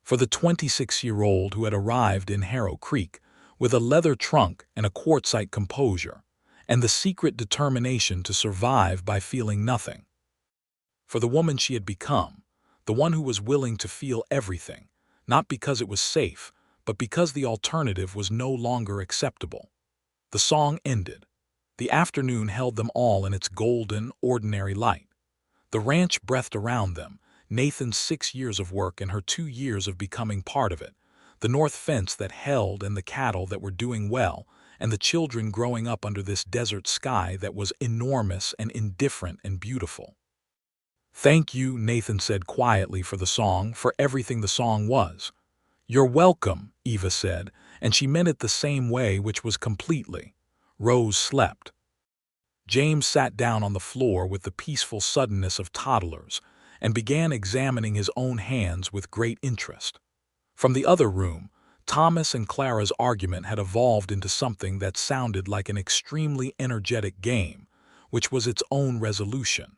For the 26-year-old who had arrived in Harrow Creek with a leather trunk and a quartzite composure, and the secret determination to survive by feeling nothing. For the woman she had become, the one who was willing to feel everything, not because it was safe, but because the alternative was no longer acceptable. The song ended. The afternoon held them all in its golden, ordinary light. The ranch breathed around them, Nathan's 6 years of work and her 2 years of becoming part of it, the north fence that held and the cattle that were doing well, and the children growing up under this desert sky that was enormous and indifferent and beautiful. "Thank you," Nathan said quietly, for the song, for everything the song was. "You're welcome," Eva said, and she meant it the same way, which was completely. Rose slept. James sat down on the floor with the peaceful suddenness of toddlers and began examining his own hands with great interest. From the other room, Thomas and Clara's argument had evolved into something that sounded like an extremely energetic game, which was its own resolution.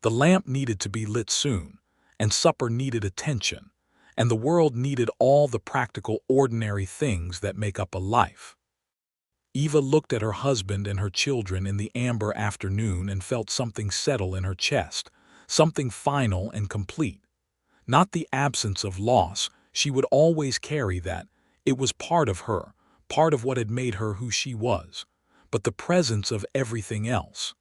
The lamp needed to be lit soon, and supper needed attention, and the world needed all the practical, ordinary things that make up a life. Eva looked at her husband and her children in the amber afternoon and felt something settle in her chest, something final and complete. Not the absence of loss, she would always carry that, it was part of her, part of what had made her who she was, but the presence of everything else.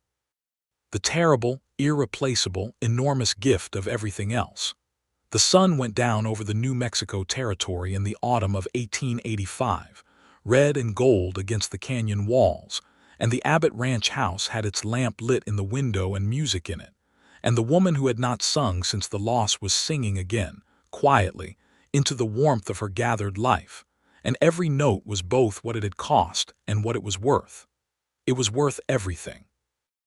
The terrible, irreplaceable, enormous gift of everything else. The sun went down over the New Mexico territory in the autumn of 1885, red and gold against the canyon walls, and the Abbott ranch house had its lamp lit in the window and music in it, and the woman who had not sung since the loss was singing again, quietly, into the warmth of her gathered life, and every note was both what it had cost and what it was worth. It was worth everything.